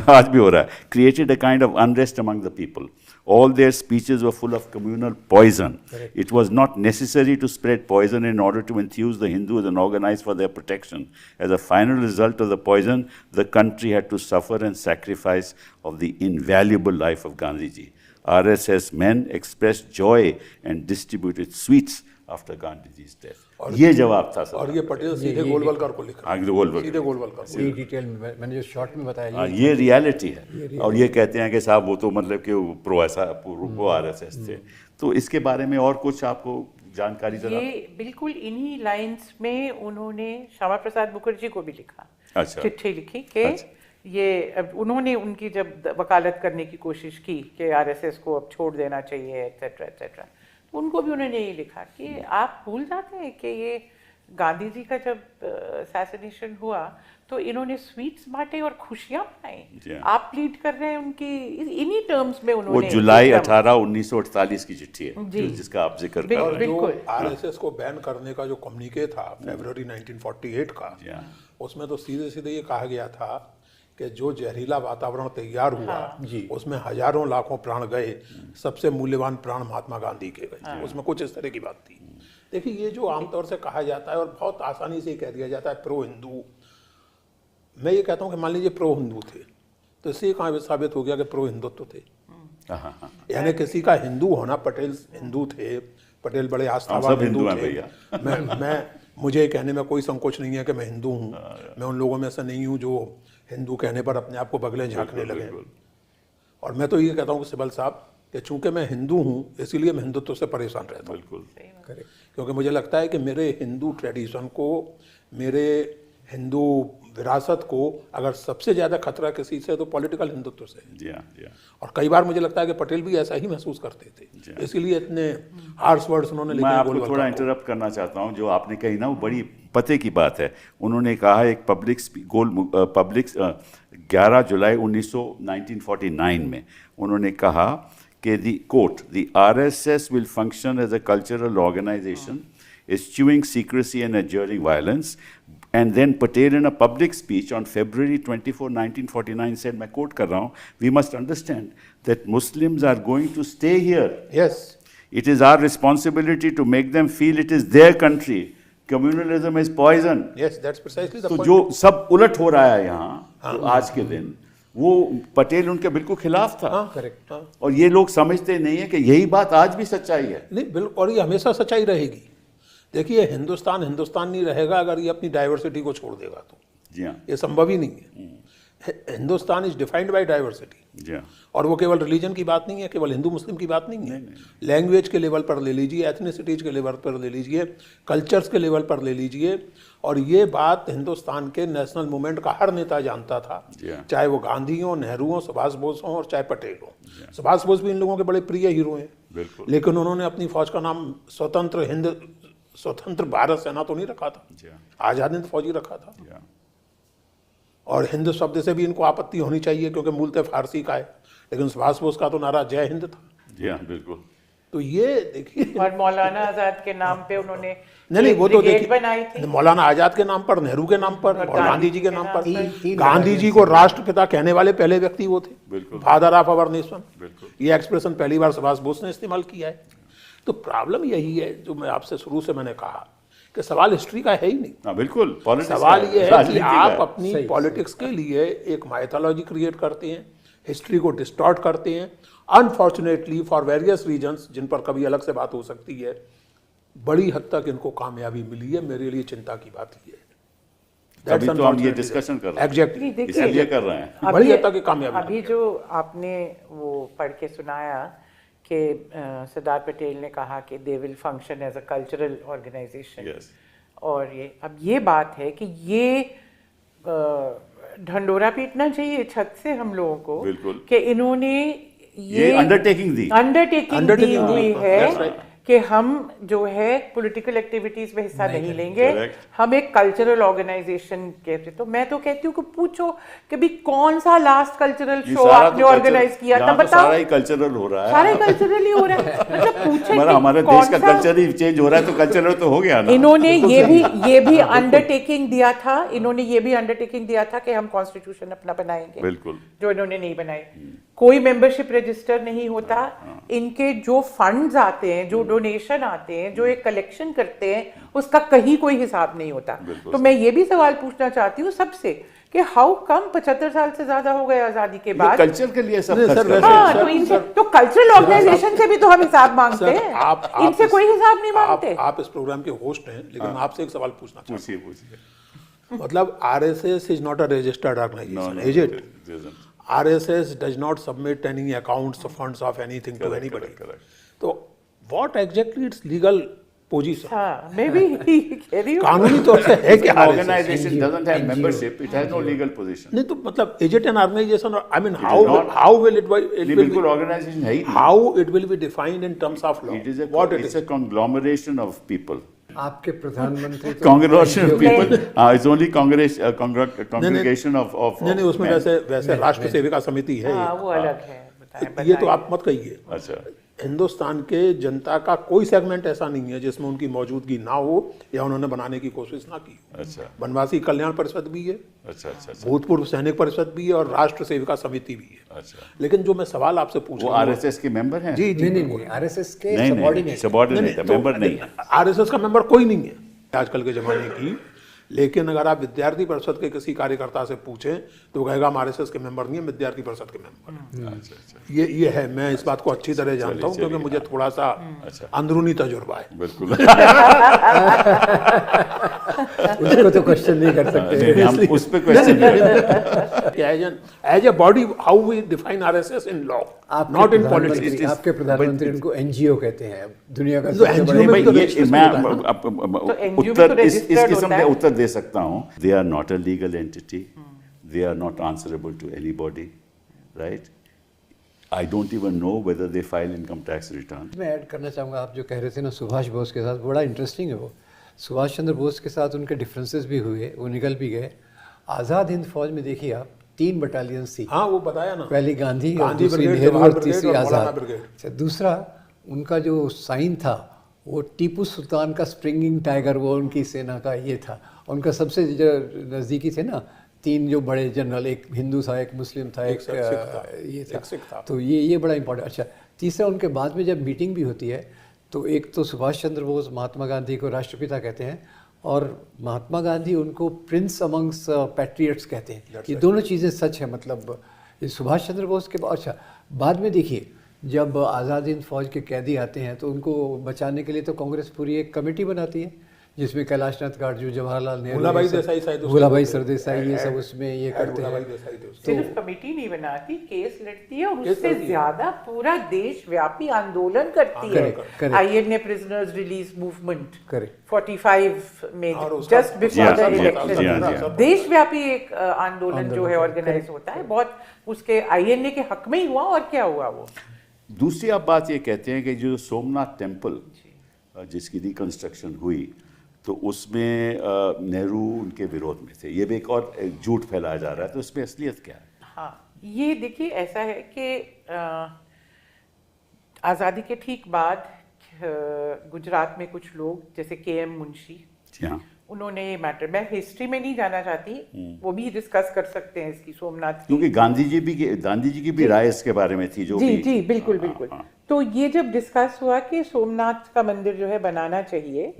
आज भी हो रहा है, created a kind of unrest among the people. All their speeches were full of communal poison. Correct. It was not necessary to spread poison in order to enthuse the Hindus and organize for their protection. As a final result of the poison, the country had to suffer and sacrifice of the invaluable life of Gandhiji. RSS men expressed joy and distributed sweets after Gandhiji's death. ये जवाब था sir. और ये पटेल सीधे गोलवलकर को लिखा। हाँ, गोलवलकर। सीधे गोलवलकर। ये डिटेल में मैंने जो शॉर्ट में बताया, ये रियलिटी है। और ये कहते हैं कि साहब वो तो मतलब कि प्रो आरएसएस थे। तो इसके बारे में और कुछ आपको जानकारी जरा? ये बिल्कुल इन्हीं लाइंस में उन्होंने श्यामा प्रसाद मुखर्जी को भी लिखा। अच्छा। चिट्ठी लिखी कि ये उन्होंने उनकी जब वकालत करने की कोशिश की कि आरएसएस को अब छोड़ देना चाहिए, एटसेट्रा एटसेट्रा, उनको भी उन्होंने ये लिखा कि आप भूल जाते हैं कि ये गांधी जी का जब असैसिनेशन हुआ तो इन्होंने स्वीट्स बांटे और खुशियां मनाई। आप लीड कर रहे हैं उनकी इन्हीं टर्म्स में। वो उन्होंने जुलाई 18, 1948 की चिट्ठी है जी। जिसका आप जिक्र कर रहे हैं। बिल्कुल। जो आरएसएस को बैन करने का जो कम्युनिके था फरवरी 1948 का, उसमें तो सीधे सीधे ये कहा गया था कि जो जहरीला वातावरण तैयार हुआ उसमें हजारों लाखों प्राण गए, सबसे मूल्यवान प्राण महात्मा गांधी के गए। उसमें कुछ इस तरह की बात थी। देखिए, ये जो आमतौर से कहा जाता है और बहुत आसानी से कह दिया जाता है प्रो हिंदू, मैं ये कहता हूँ कि मान लीजिए प्रो हिंदू थे तो इससे कहाँ साबित हो गया कि प्रो हिंदुत्व थे। यानी किसी का हिंदू होना, पटेल हिंदू थे, पटेल बड़े आस्थावान हिंदू थे। मैं मुझे कहने में कोई संकोच नहीं है कि मैं हिंदू हूँ। मैं उन लोगों में से नहीं हूँ जो हिंदू कहने पर अपने आप को बगलें झाँकने लगे। और मैं तो ये कहता हूँ कि सिब्बल साहब कि चूंकि मैं हिंदू हूँ इसीलिए मैं हिंदुत्व से परेशान रहता हूँ। बिल्कुल, क्योंकि मुझे लगता है कि मेरे हिंदू ट्रेडिशन को, मेरे हिंदू विरासत को अगर सबसे ज़्यादा खतरा किसी से तो पॉलिटिकल हिंदुत्व से। जी हाँ, जी हाँ। और कई बार मुझे लगता है कि पटेल भी ऐसा ही महसूस करते थे, इसीलिए इतने हार्श वर्ड्स उन्होंने लिखे। मैं आपको थोड़ा इंटरप्ट करना चाहता हूँ। जो आपने कही ना वो बड़ी पते की बात है। उन्होंने कहा एक पब्लिक 11 जुलाई 1949 में उन्होंने कहा कि the RSS will function as a cultural organization, eschewing secrecy and adjuring violence. And then Patel in a public speech on February 24, 1949 said, मैं quote कर रहा हूँ, we must understand that Muslims are going to stay here. Yes. It is our responsibility to make them feel it is their country. Communalism is poison. Yes, that's precisely the तो point. जो सब उलट हो रहा है यहाँ तो आज के दिन, वो पटेल उनके बिल्कुल खिलाफ था। करेक्ट। और ये लोग समझते नहीं है कि यही बात आज भी सच्चाई है। नहीं, बिल्कुल, और ये हमेशा सच्चाई रहेगी। देखिए, हिंदुस्तान हिंदुस्तान नहीं रहेगा अगर ये अपनी डाइवर्सिटी को छोड़ देगा तो। जी हाँ, ये संभव ही नहीं है। Hindustan is defined by diversity. जी हाँ, और वो केवल रिलीजन की बात नहीं है, केवल हिंदू मुस्लिम की बात नहीं है। लैंग्वेज के लेवल पर ले लीजिए, एथनिसिटीज के लेवल पर ले लीजिए, कल्चर्स के लेवल पर ले लीजिए। और ये बात हिंदुस्तान के नेशनल मूवमेंट का हर नेता जानता था, चाहे वो गांधी हो, नेहरू हो, सुभाष बोस हो और चाहे पटेल हो। सुभाष बोस भी इन लोगों के बड़े प्रिय हीरो हैं, लेकिन उन्होंने अपनी फौज का नाम स्वतंत्र भारत सेना तो नहीं रखा था, आजाद हिंद फौजी रखा था। और हिंद शब्द से भी इनको आपत्ति होनी चाहिए क्योंकि मूलतः फारसी का है, लेकिन सुभाष बोस का तो नारा जय हिंद था। जी हाँ, बिल्कुल। तो ये देखिए, और मौलाना आजाद के नाम पे उन्होंने नहीं वो तो ब्रिगेड बनाई थी। देखिए, मौलाना आजाद के नाम पर, नेहरू के नाम पर और गांधी जी के नाम पर। गांधी जी को राष्ट्रपिता कहने वाले पहले व्यक्ति वो थे, फादर ऑफ आवर नेशन। ये एक्सप्रेशन पहली बार सुभाष बोस ने इस्तेमाल किया है। तो प्रॉब्लम यही है जो मैं आपसे शुरू से मैंने कहा कि सवाल हिस्ट्री का है ही नहीं। बिल्कुल, सवाल ये है कि आप अपनी पॉलिटिक्स के लिए एक माइथोलॉजी क्रिएट करते हैं, हिस्ट्री को डिस्टॉर्ट करते हैं। अनफॉर्चुनेटली फॉर वेरियस रीजंस, जिन पर कभी अलग से बात हो सकती है, बड़ी हद तक इनको कामयाबी मिली है। मेरे लिए चिंता की बात ये है। अभी तो हम ये डिस्कशन कर रहे हैं, एग्जैक्टली इसलिए कर रहे हैं। बड़ी हद तक की कामयाबी। अभी जो आपने वो पढ़ के सुनाया कि सरदार पटेल ने कहा कि they will function as a cultural organisation. और ये अब ये बात है कि ये ढंडोरा पीटना चाहिए छत से हम लोगों को कि इन्होंने ये अंडरटेकिंग दी हुई है कि हम जो है पॉलिटिकल एक्टिविटीज में हिस्सा नहीं लेंगे, हम एक कल्चरल ऑर्गेनाइजेशन कहते। तो मैं तो कहती हूँ कि पूछो कि भी कौन सा लास्ट कल्चरल शो आपने ऑर्गेनाइज किया था, बताओ। सारा ही कल्चरल हो रहा है, सारा ही कल्चरल ही हो रहा है। मतलब पूछे हमारे देश का कल्चर ही चेंज हो रहा है तो कल्चरल तो हो गया ना। इन्होंने ये भी अंडरटेकिंग दिया था, इन्होंने ये भी अंडरटेकिंग दिया था कि हम कॉन्स्टिट्यूशन अपना बनाएंगे, बिल्कुल, जो इन्होंने नहीं बनाई। कोई मेंबरशिप रजिस्टर नहीं होता, इनके जो फंड्स आते हैं, जो डोनेशन आते हैं, जो एक कलेक्शन करते हैं, उसका कहीं कोई हिसाब नहीं होता। तो मैं ये भी सवाल पूछना चाहती हूँ सबसे कि हाउ कम 75 साल से ज्यादा हो गए आजादी के बाद कल्चर के लिए सब खर्च कर रहे हैं। हाँ, तो इनसे तो कल्चरल ऑर्गेनाइजेशन से भी तो हम हिसाब मांगते हैं, इनसे कोई हिसाब नहीं मांगते। आप इस प्रोग्राम के होस्ट हैं, लेकिन मैं आपसे एक सवाल पूछना चाहता हूँ। पूछिए। मतलब RSS is not a registered organisation, is it? RSS does not submit any accounts or funds of anything to anybody. तो what exactly its legal position? हाँ, मैं भी कह रही हूँ। कानूनी तौर से है कि organization doesn't have membership, it has no legal position. नहीं तो मतलब is it an organization or I mean how will it बिल्कुल organization है ही नहीं. How it will be defined in terms of law? It's a conglomeration of people. आपके प्रधानमंत्री तो Congregation of NGO people. It's only congregation of नहीं उसमें men. वैसे राष्ट्र सेविका समिति है हाँ वो अलग है, बताएं ये तो आप मत कहिए। अच्छा, हिंदुस्तान के जनता का कोई सेगमेंट ऐसा नहीं है जिसमें उनकी मौजूदगी ना हो या उन्होंने बनाने की कोशिश ना की। अच्छा, वनवासी कल्याण परिषद भी है, अच्छा, अच्छा, अच्छा, भूतपूर्व सैनिक परिषद भी है और राष्ट्र सेविका समिति भी है। अच्छा। लेकिन जो मैं सवाल आपसे पूछ वो रहा हूँ, आरएसएस के मेंबर हैं? जी जी, नहीं आरएसएस के नहीं, सबऑर्डिनेट सबॉर्डिनेट है, मेंबर नहीं है। आरएसएस का मेंबर कोई नहीं है आजकल के जमाने की। लेकिन अगर आप विद्यार्थी परिषद के किसी कार्यकर्ता से पूछें तो वो कहेगा हम आरएसएस के मेंबर नहीं है, विद्यार्थी परिषद के मेंबर हैं। अच्छा, अच्छा, ये है, मैं इस बात को अच्छी तरह जानता हूँ क्योंकि मुझे थोड़ा सा अंदरूनी तजुर्बा है। बिल्कुल। उसको तो क्वेश्चन नहीं कर सकते। नहीं, हम उस पे question as a body how we define RSS in law, not in politics. आपके प्रधानमंत्री उनको एनजीओ कहते हैं, दुनिया का तो सबसे NGO बड़ा में तो मैं registered होता है ना। उत्तर इस registered किस्म होता के है। उत्तर दे सकता हूँ। They are not a legal entity, they are not answerable to anybody, right? I don't even know whether they file income tax return. मैं ऐड करना चाहूँगा, आप जो कह रहे थे ना सुभाष बोस के साथ, बड़ा इंटरेस्टिंग है वो। सुभाष चंद्र बोस के साथ उनके डिफरेंसेस भी हुए, वो निकल भी गए। आज़ाद हिंद फौज में देखिए आप 3 बटालियंस थी। हाँ वो बताया ना, पहली गांधी और गांधी दूसरी ब्रिगेड, नेहरू जवाहर और ब्रिगेड तीसरी और मौलाना आज़ाद। ब्रिगेड। अच्छा, दूसरा उनका जो साइन था वो टीपू सुल्तान का स्प्रिंगिंग टाइगर, वो उनकी सेना का ये था। उनका सबसे जो नज़दीकी थे ना 3 जो बड़े जनरल, एक हिंदू था, एक मुस्लिम था, एक ये था। तो ये बड़ा इंपॉर्टेंट। अच्छा, तीसरा उनके बाद में जब मीटिंग भी होती है तो एक तो सुभाष चंद्र बोस महात्मा गांधी को राष्ट्रपिता कहते हैं और महात्मा गांधी उनको प्रिंस अमंग्स पैट्रियट्स कहते हैं। ये दोनों चीज़ें सच है। मतलब ये सुभाष चंद्र बोस के बाद, अच्छा बाद में देखिए जब आज़ाद हिंद फौज के कैदी आते हैं तो उनको बचाने के लिए तो कांग्रेस पूरी एक कमेटी बनाती है जिसमें कैलाशनाथ गाडजू, जवाहरलाल नेहरू, भूलाभाई देसाई शायद उसके भूलाभाई होते सरदेसाई, ये सब उसमें ये करते भूलाभाई हैं। देसाई थे उसके। सिर्फ कमेटी नहीं बनाती, केस लड़ती है और केस उससे लड़ती है। ज्यादा पूरा देशव्यापी आंदोलन करती है। correct. INA prisoners release movement correct. 45 में और उसका- जस्ट बिफोर द जी हाँ, इलेक्शन देशव्यापी एक आंदोलन जो है ऑर्गेनाइज होता है, बहुत उसके आईएनए के हक में ही हुआ। और क्या हुआ वो? दूसरी आप बात ये कहते हैं कि जो सोमनाथ टेम्पल जिसकी रिकंस्ट्रक्शन हुई तो उसमें नेहरू उनके विरोध में थे। ये भी एक और झूठ फैलाया जा रहा है, तो इसमें असलियत क्या है? हाँ, ये देखिए ऐसा है कि आज़ादी के ठीक बाद गुजरात में कुछ लोग जैसे KM मुंशी, जी हाँ, उन्होंने ये मैटर, मैं हिस्ट्री में नहीं जाना चाहती, वो भी डिस्कस कर सकते हैं इसकी सोमनाथ की। क्योंकि गांधी जी की भी राय इसके बारे में थी जो जी भी। जी बिल्कुल हाँ, बिल्कुल। हाँ, तो ये जब डिस्कस हुआ कि सोमनाथ का मंदिर जो है बनाना चाहिए,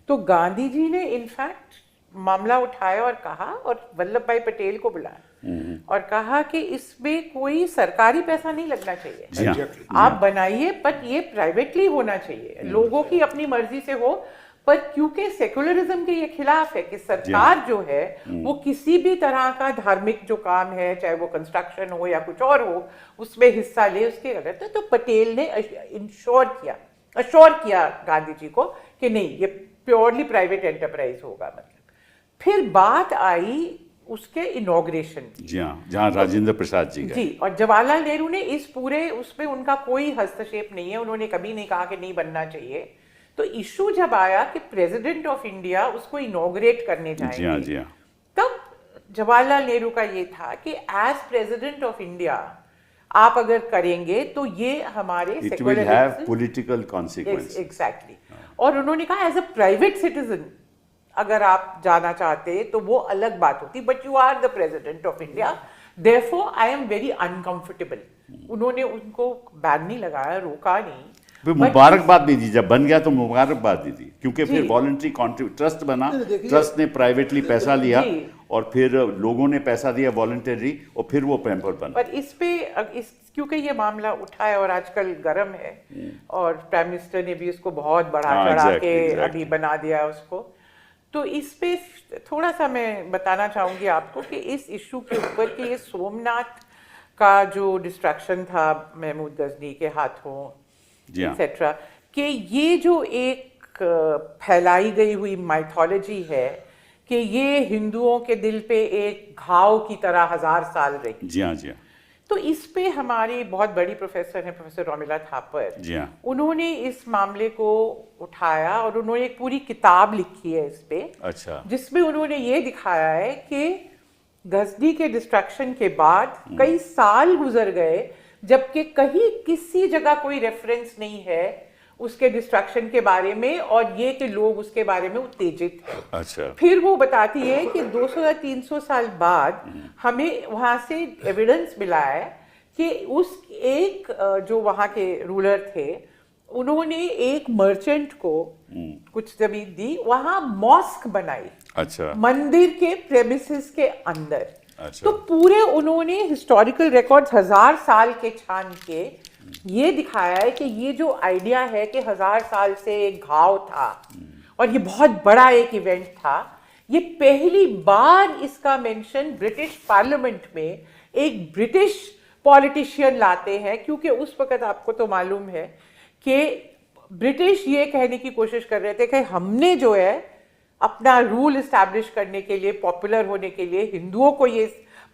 तो गांधी जी ने इनफैक्ट मामला उठाया और कहा और वल्लभ भाई पटेल को बुलाया और कहा कि इसमें कोई सरकारी पैसा नहीं लगना चाहिए, जी हाँ, आप बनाइए, बट ये प्राइवेटली होना चाहिए, लोगों की अपनी मर्जी से हो। पर क्योंकि सेकुलरिज्म के ये खिलाफ है कि सरकार जो है वो किसी भी तरह का धार्मिक जो काम है, चाहे वो कंस्ट्रक्शन हो या कुछ और हो, उसमें हिस्सा ले, उसके गलत है। तो पटेल ने अश्योर किया गांधी जी को कि नहीं, ये प्योरली प्राइवेट एंटरप्राइज होगा। मतलब फिर बात आई उसके इनॉग्रेशन की। जी हाँ, जहाँ राजेंद्र प्रसाद जी गए। जी, और जवाहरलाल नेहरू ने इस पूरे उसमें उनका कोई हस्तक्षेप नहीं है, उन्होंने कभी नहीं कहा कि नहीं बनना चाहिए। तो इशू जब आया कि प्रेसिडेंट ऑफ इंडिया उसको इनॉग्रेट करने जी हाँ, जाएंगे, जी हाँ, तब जवाहरलाल नेहरू का ये था कि एज प्रेसिडेंट ऑफ इंडिया आप अगर करेंगे तो ये हमारे it will have political consequence. Exactly. और उन्होंने कहा एज अ प्राइवेट सिटीजन अगर आप जाना चाहते तो वो अलग बात होती, but you are the president of India, therefore I am very uncomfortable. उन्होंने उनको बैन नहीं लगाया, रोका नहीं, फिर मुबारकबाद भी दी, जब बन गया तो मुबारकबाद दी थी, क्योंकि फिर जी। वॉलंटरी ट्रस्ट बना, ट्रस्ट ने प्राइवेटली पैसा लिया जी। और फिर लोगों ने पैसा दिया वॉलंटरी, और फिर वो पेपर बना। पर इस पे क्योंकि ये मामला उठा है और आजकल गर्म है और प्राइम मिनिस्टर ने भी इसको बहुत बढ़ा हाँ, चढ़ा exactly, के exactly. अभी बना दिया उसको। तो इस पे थोड़ा सा मैं बताना चाहूंगी आपको कि इस इशू के ऊपर कि ये सोमनाथ का जो डिस्ट्रक्शन था महमूद गजनी के हाथों जी हाँ, एक्सेट्रा, कि ये जो एक फैलाई गई हुई माइथोलॉजी है कि ये हिंदुओं के दिल पे एक घाव की तरह 1000 साल रही। जी हाँ, जी हाँ, तो इस पे हमारी बहुत बड़ी प्रोफेसर हैं, प्रोफेसर रोमिला थापर, जी हाँ। उन्होंने इस मामले को उठाया और उन्होंने एक पूरी किताब लिखी है इस पे, अच्छा। जिसमें उन्होंने ये दिखाया है कि गजनी के डिस्ट्रक्शन के बाद कई साल गुजर गए जबकि कहीं किसी जगह कोई रेफरेंस नहीं है उसके डिस्ट्रक्शन के बारे में, और ये कि लोग उसके बारे में उत्तेजित हैं। अच्छा। फिर वो बताती है कि 200 या 300 साल बाद हमें वहाँ से एविडेंस मिला है कि उस एक जो वहाँ के रूलर थे उन्होंने एक मर्चेंट को कुछ जमीन दी, वहाँ मॉस्क बनाई, अच्छा। मंदिर के प्रेमिसेस के अंदर। अच्छा। तो पूरे उन्होंने हिस्टोरिकल रिकॉर्ड्स 1000 साल के छान के ये दिखाया है कि ये जो आइडिया है कि 1000 साल से एक घाव था और ये बहुत बड़ा एक इवेंट था, ये पहली बार इसका मेंशन ब्रिटिश पार्लियामेंट में एक ब्रिटिश पॉलिटिशियन लाते हैं, क्योंकि उस वक्त आपको तो मालूम है कि ब्रिटिश ये कहने की कोशिश कर रहे थे कि हमने जो है अपना रूल इस्टेब्लिश करने के लिए, पॉपुलर होने के लिए हिंदुओं को ये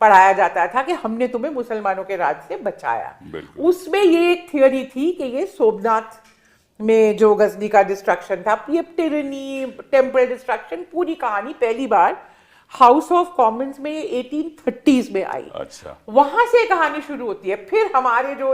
पढ़ाया जाता था कि हमने तुम्हें मुसलमानों के राज से बचाया। उसमें ये एक थियोरी थी कि ये सोमनाथ में जो गजनी का डिस्ट्रक्शन था, ये टिरनी, टेम्परल डिस्ट्रक्शन, पूरी कहानी पहली बार हाउस ऑफ कॉमन्स में 1830s में आई। अच्छा। वहां से कहानी शुरू होती है। फिर हमारे जो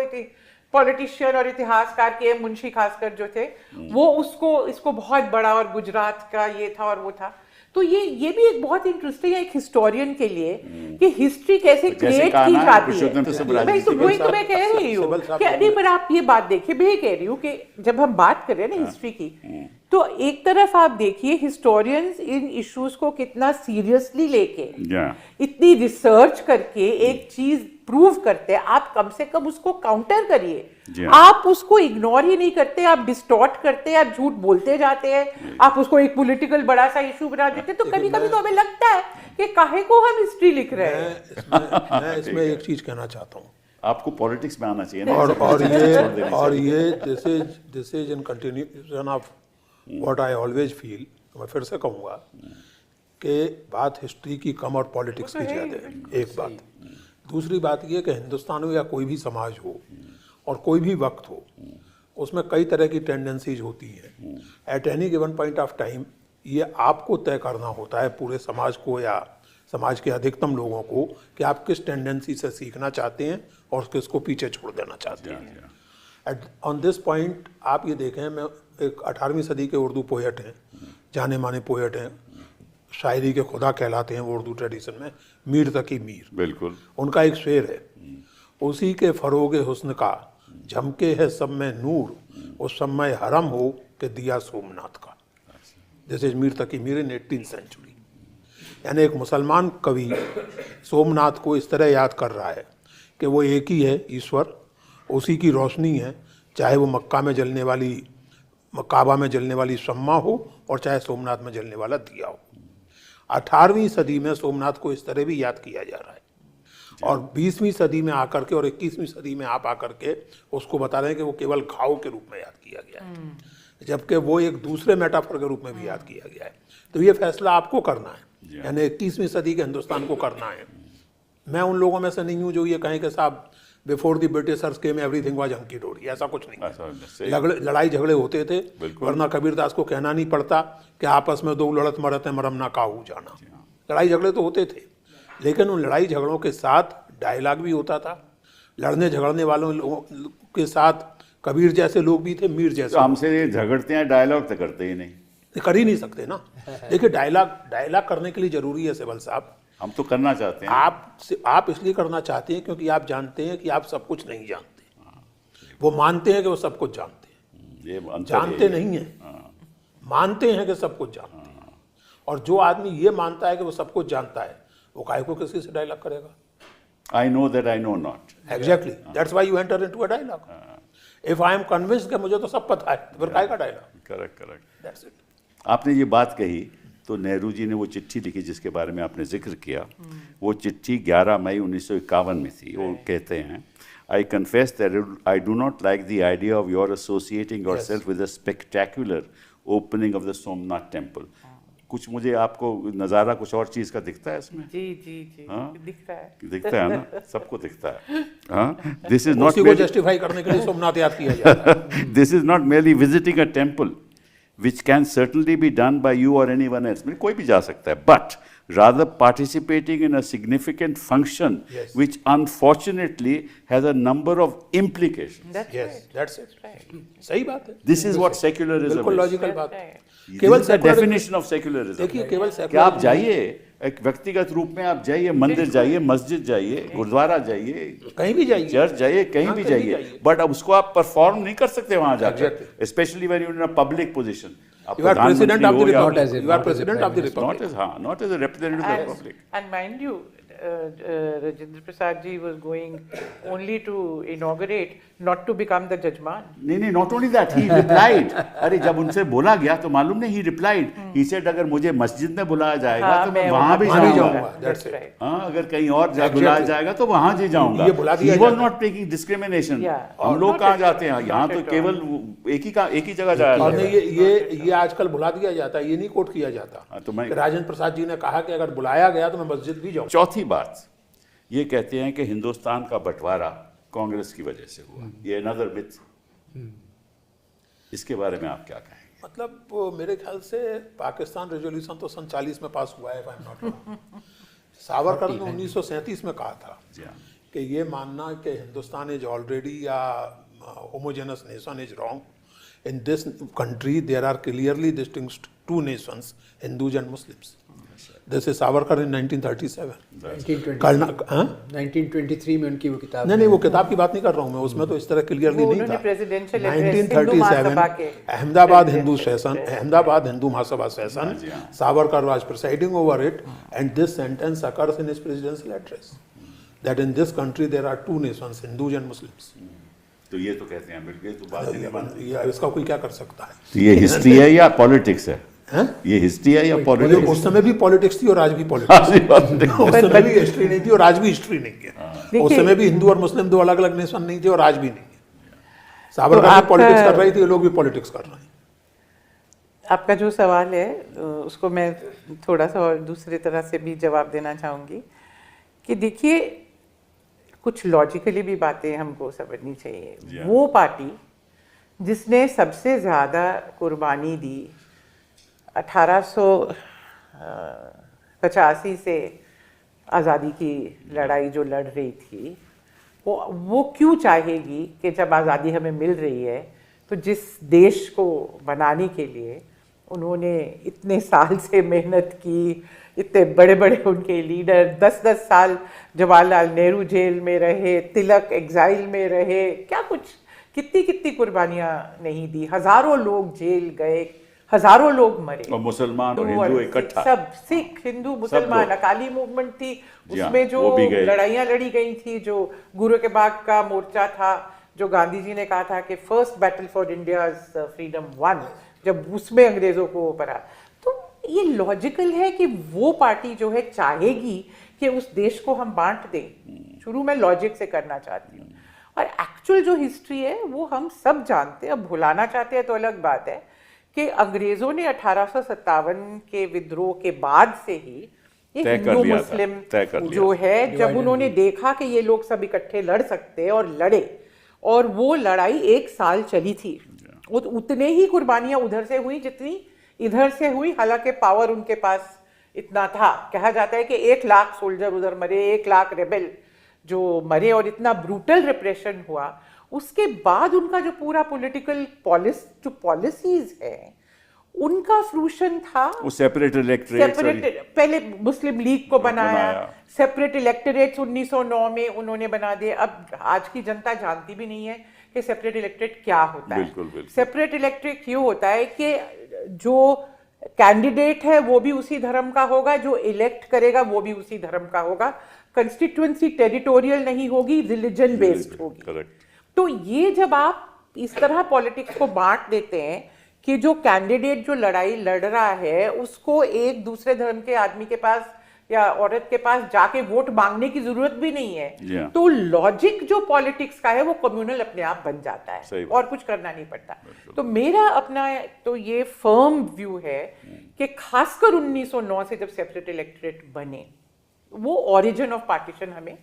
पॉलिटिशियन और इतिहासकार के मुंशी खासकर जो थे वो इसको बहुत बड़ा, और गुजरात का ये था और वो था। तो ये भी एक बहुत इंटरेस्टिंग है एक हिस्टोरियन के लिए कि हिस्ट्री कैसे क्रिएट की जाती है। मैं तो वही तो मैं कह रही हूँ कि नहीं, पर आप ये बात देखिए, मैं कह रही हूँ कि जब हम बात कर रहे हैं ना हिस्ट्री की, तो एक तरफ आप देखिए हिस्टोरियंस इन इश्यूज को कितना सीरियसली लेके इतनी रिसर्च करके एक चीज प्रूव करते हैं। आप कम से कम उसको काउंटर करिए, आप उसको इग्नोर ही नहीं करते, आप डिस्टॉर्ट करते हैं, आप झूठ बोलते जाते हैं, आप उसको एक पॉलिटिकल बड़ा सा इशू बना देते हैं। तो कभी कभी तो हमें लगता है कि काहे को हम हिस्ट्री लिख रहे हैं। मैं इसमें एक चीज कहना चाहता हूँ, आपको पॉलिटिक्स में आना चाहिए ना। और ये this is in continuation of what I always feel. मैं फिर से कहूँगा कि बात हिस्ट्री की कम और पॉलिटिक्स की ज़्यादा है, एक बात। दूसरी बात ये कि हिंदुस्तान में या कोई भी समाज हो और कोई भी वक्त हो, उसमें कई तरह की टेंडेंसीज होती हैं। At any given point of time ये आपको तय करना होता है, पूरे समाज को या समाज के अधिकतम लोगों को, कि आप किस टेंडेंसी से सीखना चाहते हैं और किसको पीछे छोड़ देना चाहते हैं। ऑन दिस पॉइंट आप ये देखें, मैं एक 18वीं सदी के उर्दू पोएट हैं, जाने माने पोएट हैं, शायरी के खुदा कहलाते हैं वो उर्दू ट्रेडिशन में, मीर तकी मीर। बिल्कुल। उनका एक शेर है, उसी के फरोगे हुस्न का झमके है सब में नूर, उस समय हरम हो के दिया सोमनाथ का। This is Mir Taqi Mir in 18th century. यानी एक मुसलमान कवि सोमनाथ को इस तरह याद कर रहा है कि वो एक ही है ईश्वर, उसी की रोशनी है, चाहे वो मक्का में जलने वाली, काबा में जलने वाली शम्मा हो और चाहे सोमनाथ में जलने वाला दिया हो। 18वीं सदी में सोमनाथ को इस तरह भी याद किया जा रहा है, और 20वीं सदी में आकर के और 21वीं सदी में आप आकर के उसको बता रहे हैं कि वो केवल घाव के रूप में याद किया गया है, जबकि वो एक दूसरे मेटाफर के रूप में भी याद किया गया है। तो ये फैसला आपको करना है, यानी 21वीं सदी के हिंदुस्तान को करना है। मैं उन लोगों में से नहीं हूँ जो ये कहें कि साहब before the Britishers came everything was hunky dory, ऐसा कुछ नहीं। लड़ाई झगड़े होते थे, वरना कबीरदास को कहना नहीं पड़ता कि आपस में दो लड़त मरत है मरम ना काहू जाना। लड़ाई झगड़े तो होते थे, लेकिन उन लड़ाई झगड़ों के साथ डायलॉग भी होता था। लड़ने झगड़ने वालों के साथ कबीर जैसे लोग भी थे, मीर जैसे। तो हमसे झगड़ते हैं, डायलॉग तो करते ही नहीं, कर ही नहीं सकते ना। देखिए डायलॉग करने के लिए जरूरी है सेवल साहब, हम तो करना चाहते हैं। आप इसलिए करना चाहते हैं क्योंकि आप जानते हैं कि आप सब कुछ नहीं जानते। वो मानते हैं कि वो सब कुछ जानते हैं, ये जानते नहीं है, मानते हैं कि सब कुछ जानते हैं। और जो आदमी ये मानता है कि वो सब कुछ जानता है, वो काहे को किसी से डायलॉग करेगा? I know that I know not. Exactly. That's why you enter into a dialogue. If I am convinced कि मुझे तो सब पता है, फिर काहे का डायलॉग? करेक्ट। That's it. आपने ये बात कही तो नेहरू जी ने वो चिट्ठी लिखी जिसके बारे में आपने जिक्र किया। वो चिट्ठी 11 मई 1951 में थी। वो कहते हैं, I confess that I do not like the idea of your associating yourself with a spectacular opening of the Somnath temple. कुछ मुझे आपको नज़ारा कुछ और चीज़ का दिखता है इसमें? जी जी जी हाँ? दिखता है। दिखता है ना, सबको दिखता है। हाँ, दिस इज उसी नॉट को जस्टिफाई करने के लिए सोमनाथ याद किया जाता है। This is not merely visiting a temple, which can certainly be done by you or anyone else. मतलब कोई भी जा सकता है, but rather participating in a significant function Yes. which unfortunately has a number of implications. That's Yes, right. that's it. Right. सही बात है। This is what secularism बिल्कुल is. लॉजिकल बात है। Right. केवल This is the secular- definition of secularism. देखिए केवल कि आप सेकुलर जाइए, एक व्यक्तिगत रूप में आप जाइए, मंदिर जाइए, मस्जिद जाइए, गुरुद्वारा जाइए, कहीं भी जाइए, चर्च जाइए, कहीं हाँ, भी कहीं भी जाइए, जाइए। बट अब उसको आप परफॉर्म नहीं कर सकते वहां जाकर, Exactly. Specially when you in a public position. You are president of the Not republic. as a- You are not as a president of the prime republic. not as a representative of the republic. And mind you, Rajendra Prasad ji was going only to inaugurate, not to become the judgeman. नहीं, not only that, he replied. अरे जब उनसे बोला गया तो मालूम नहीं, ही replied, he said अगर मुझे मस्जिद में बुलाया जाएगा हाँ, तो मैं मैं वहां भी वहाँ भी जाऊंगा। जाऊंगा। That's it. right. हाँ, अगर कहीं और बुलाया जाएगा तो वहां जी जाऊंगा। ये बुला दिया He was जाता not taking discrimination. Yeah. हम लोग Not कहाँ at जाते हैं? all. यहाँ Not तो at केवल एक ही जगह जाया और जाता नहीं है। ये आजकल भुला दिया जाता है, ये नहीं कोट किया जाता। हाँ, तो मैं कि राजेंद्र प्रसाद जी ने कहा कि अगर बुलाया गया तो मैं मस्जिद भी जाऊँ। चौथी बात ये कहते हैं कि हिंदुस्तान का बंटवारा कांग्रेस की वजह से हुआ। ये अनदर मिथ। इसके बारे में आप क्या कहेंगे? मतलब मेरे ख्याल से पाकिस्तान रेजोल्यूशन तो सन 40 में पास हुआ है, if I'm not wrong। Savarkar ने 1937 में कहा था जी हाँ। कि ये मानना कि हिंदुस्तान इज ऑलरेडी या homogeneous nation is wrong. In this country there are clearly distinguished two nations, Hindus and Muslims. This is Savarkar in 1937। 1923 में उनकी वो किताब नहीं, वो किताब की बात नहीं कर रहा हूँ मैं, उसमें तो इस तरह क्लियरली वो नहीं उन्होंने था। presidential address हिंदू महासभा के 1937 Ahmedabad Hindu session, Ahmedabad Hindu Mahasabha session, Savarkar was presiding over it, and this sentence occurs in his presidential address that in this country there are two nations, Hindus and Muslims। तो ये तो कहते हैं, बिल्कुल तो बात नहीं मानते। ये इसका कोई क्या कर सकता है? तो ये हिस्ट्री है या पॉलिटिक्स है? हैं? ये हिस्ट्री है या पॉलिटिक्स? उस समय भी पॉलिटिक्स थी और आज भी पॉलिटिक्स। उस समय भी हिस्ट्री नहीं थी और आज भी हिस्ट्री नहीं है। उस समय भी हिंदू और मुस्लिम दो अलग अलग नेशन नहीं थे और आज भी नहीं है। सावरकर भी पॉलिटिक्स कर रही थी, ये लोग भी पॉलिटिक्स कर रहे हैं। आपका जो सवाल है उसको मैं थोड़ा सा और दूसरी तरह से भी जवाब देना चाहूँगी कि देखिए कुछ लॉजिकली भी बातें हमको समझनी चाहिए। वो पार्टी जिसने सबसे ज़्यादा कुर्बानी दी 1885 से आज़ादी की लड़ाई जो लड़ रही थी, वो क्यों चाहेगी कि जब आज़ादी हमें मिल रही है तो जिस देश को बनाने के लिए उन्होंने इतने साल से मेहनत की, इतने बड़े बड़े उनके लीडर 10-10 साल जवाहरलाल नेहरू जेल में रहे, तिलक एग्जाइल में रहे, क्या कुछ कितनी कितनी कुर्बानियाँ नहीं दी, हज़ारों लोग जेल गए, हज़ारों लोग मरे, और मुसलमान और हिंदू इकट्ठा, सब सिख हिंदू मुसलमान, अकाली मूवमेंट थी उसमें जो लड़ाइयाँ लड़ी गई थी, जो गुरु के बाग का मोर्चा था, जो गांधी जी ने कहा था कि first battle for India's freedom one, जब उसमें अंग्रेजों को पड़ा। तो ये लॉजिकल है कि वो पार्टी जो है चाहेगी कि उस देश को हम बांट दें। शुरू में लॉजिक से करना चाहती हूँ, और एक्चुअल जो हिस्ट्री है वो हम सब जानते हैं। अब भुलाना चाहते हैं तो अलग बात है कि अंग्रेजों ने 1857 के विद्रोह के बाद से ही ये हिंदू मुस्लिम जो है, जब उन्होंने देखा कि ये लोग सब इकट्ठे लड़ सकते हैं और लड़े, और वो लड़ाई 1 साल चली थी। उतने ही कुर्बानियां उधर से हुई जितनी इधर से हुई, हालांकि पावर उनके पास इतना था। कहा जाता है कि 1 लाख सोल्जर उधर मरे, 1 लाख रेबेल जो मरे, और इतना ब्रूटल रिप्रेशन हुआ। उसके बाद उनका जो पूरा पॉलिटिकल पॉलिसीज है उनका फ्रूशन था। वो सेपरेट इलेक्टोरेट्स, पहले मुस्लिम लीग को बनाया, सेपरेट इलेक्टोरेट्स 1909 में उन्होंने बना दिए। अब आज की जनता जानती भी नहीं है कि सेपरेट इलेक्टोरेट क्या होता है। बिल्कुल। सेपरेट इलेक्टोरेट ये होता है कि जो कैंडिडेट है वो भी उसी धर्म का होगा, जो इलेक्ट करेगा वो भी उसी धर्म का होगा। कंस्टिट्यूएंसी टेरिटोरियल नहीं होगी, रिलीजन बेस्ड होगी। करेक्ट। तो ये जब आप इस तरह पॉलिटिक्स को बांट देते हैं कि जो कैंडिडेट जो लड़ाई लड़ रहा है उसको एक दूसरे धर्म के आदमी के पास या औरत के पास जाके वोट मांगने की जरूरत भी नहीं जी हाँ। है। तो लॉजिक जो पॉलिटिक्स का है वो कम्युनल अपने आप बन जाता सही है बात। और कुछ करना नहीं पड़ता। तो मेरा अपना तो ये फर्म व्यू है कि खासकर 1909 से जब सेपरेट इलेक्टोरेट बने, वो ओरिजिन ऑफ पार्टीशन हमें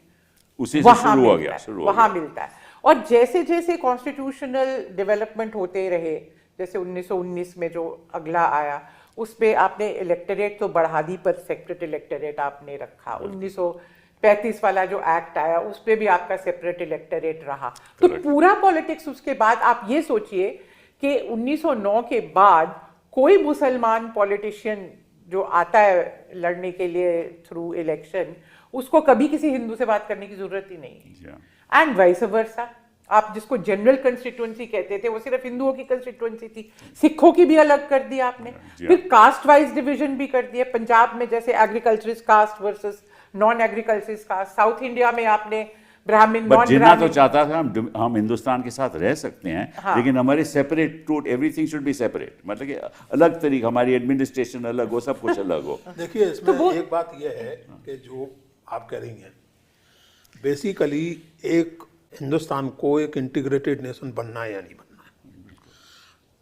उसी से वहां शुरू हो मिलता गया, है, शुरू हो वहां गया। मिलता है। और जैसे जैसे कॉन्स्टिट्यूशनल डेवलपमेंट होते रहे, जैसे 1919 में जो अगला आया उस पे आपने इलेक्टोरेट तो बढ़ा दी, पर सेपरेट इलेक्टोरेट आपने रखा। 1935 वाला जो एक्ट आया उस पे भी आपका सेपरेट इलेक्टोरेट रहा। तो पूरा पॉलिटिक्स उसके बाद आप ये सोचिए कि 1909 के बाद कोई मुसलमान पॉलिटिशियन जो आता है लड़ने के लिए थ्रू इलेक्शन, उसको कभी किसी हिंदू से बात करने की जरूरत ही नहीं है। एंड वाइस वर्सा, आप जिसको जनरल कंस्टिट्यूएंसी कहते थे वो सिर्फ हिंदुओं की कंस्टिट्यूएंसी थी। सिखों की भी अलग कर दी आपने, फिर कास्ट वाइज डिवीजन भी कर दिया। पंजाब में जैसे agriculturist caste versus non agriculturist caste, south India में आपने ब्राह्मण नॉन जिन्ना तो ब्राह्मण। चाहता था हम हिंदुस्तान के साथ रह सकते हैं, हाँ। लेकिन हमारे separate to everything should be separate, मतलब कि अलग तरीका, हमारी एडमिनिस्ट्रेशन अलग हो, सब कुछ अलग हो। देखिए इसमें एक बात यह है कि जो आप कह रही हैं, बेसिकली एक हिंदुस्तान को एक इंटीग्रेटेड नेशन बनना है या नहीं बनना है,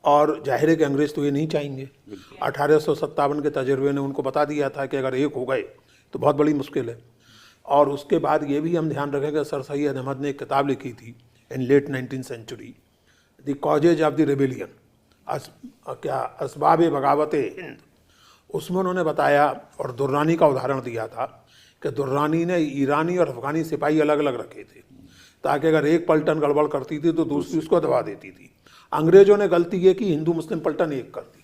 और जाहिर है कि अंग्रेज तो ये नहीं चाहेंगे। 1857 के तजर्बे ने उनको बता दिया था कि अगर एक हो गए तो बहुत बड़ी मुश्किल है। और उसके बाद ये भी हम ध्यान रखें कि सर सैयद अहमद ने एक किताब लिखी थी in late 19th century, the causes of the rebellion, Asbab Baghawat Hind. उसमें उन्होंने बताया और दुर्रानी का उदाहरण दिया था कि दुर्रानी ने ईरानी और अफगानी सिपाही अलग अलग रखे थे ताकि अगर एक पलटन गड़बड़ करती थी तो दूसरी उसको दबा देती थी। अंग्रेजों ने गलती ये की, हिंदू मुस्लिम पलटन एक कर दी,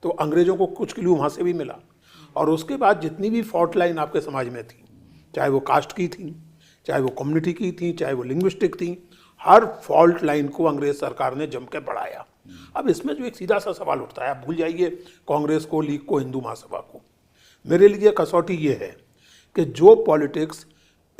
तो अंग्रेजों को कुछ क्लू वहाँ से भी मिला। और उसके बाद जितनी भी फॉल्ट लाइन आपके समाज में थी, चाहे वो कास्ट की थी, चाहे वो कम्युनिटी की थी, चाहे वो लिंग्विस्टिक थी, हर फॉल्ट लाइन को अंग्रेज सरकार ने जम के बढ़ाया। अब इसमें जो एक सीधा सा सवाल उठता है, आप भूल जाइए कांग्रेस को, लीग को, हिंदू महासभा को, मेरे लिए कसौटी ये है कि जो पॉलिटिक्स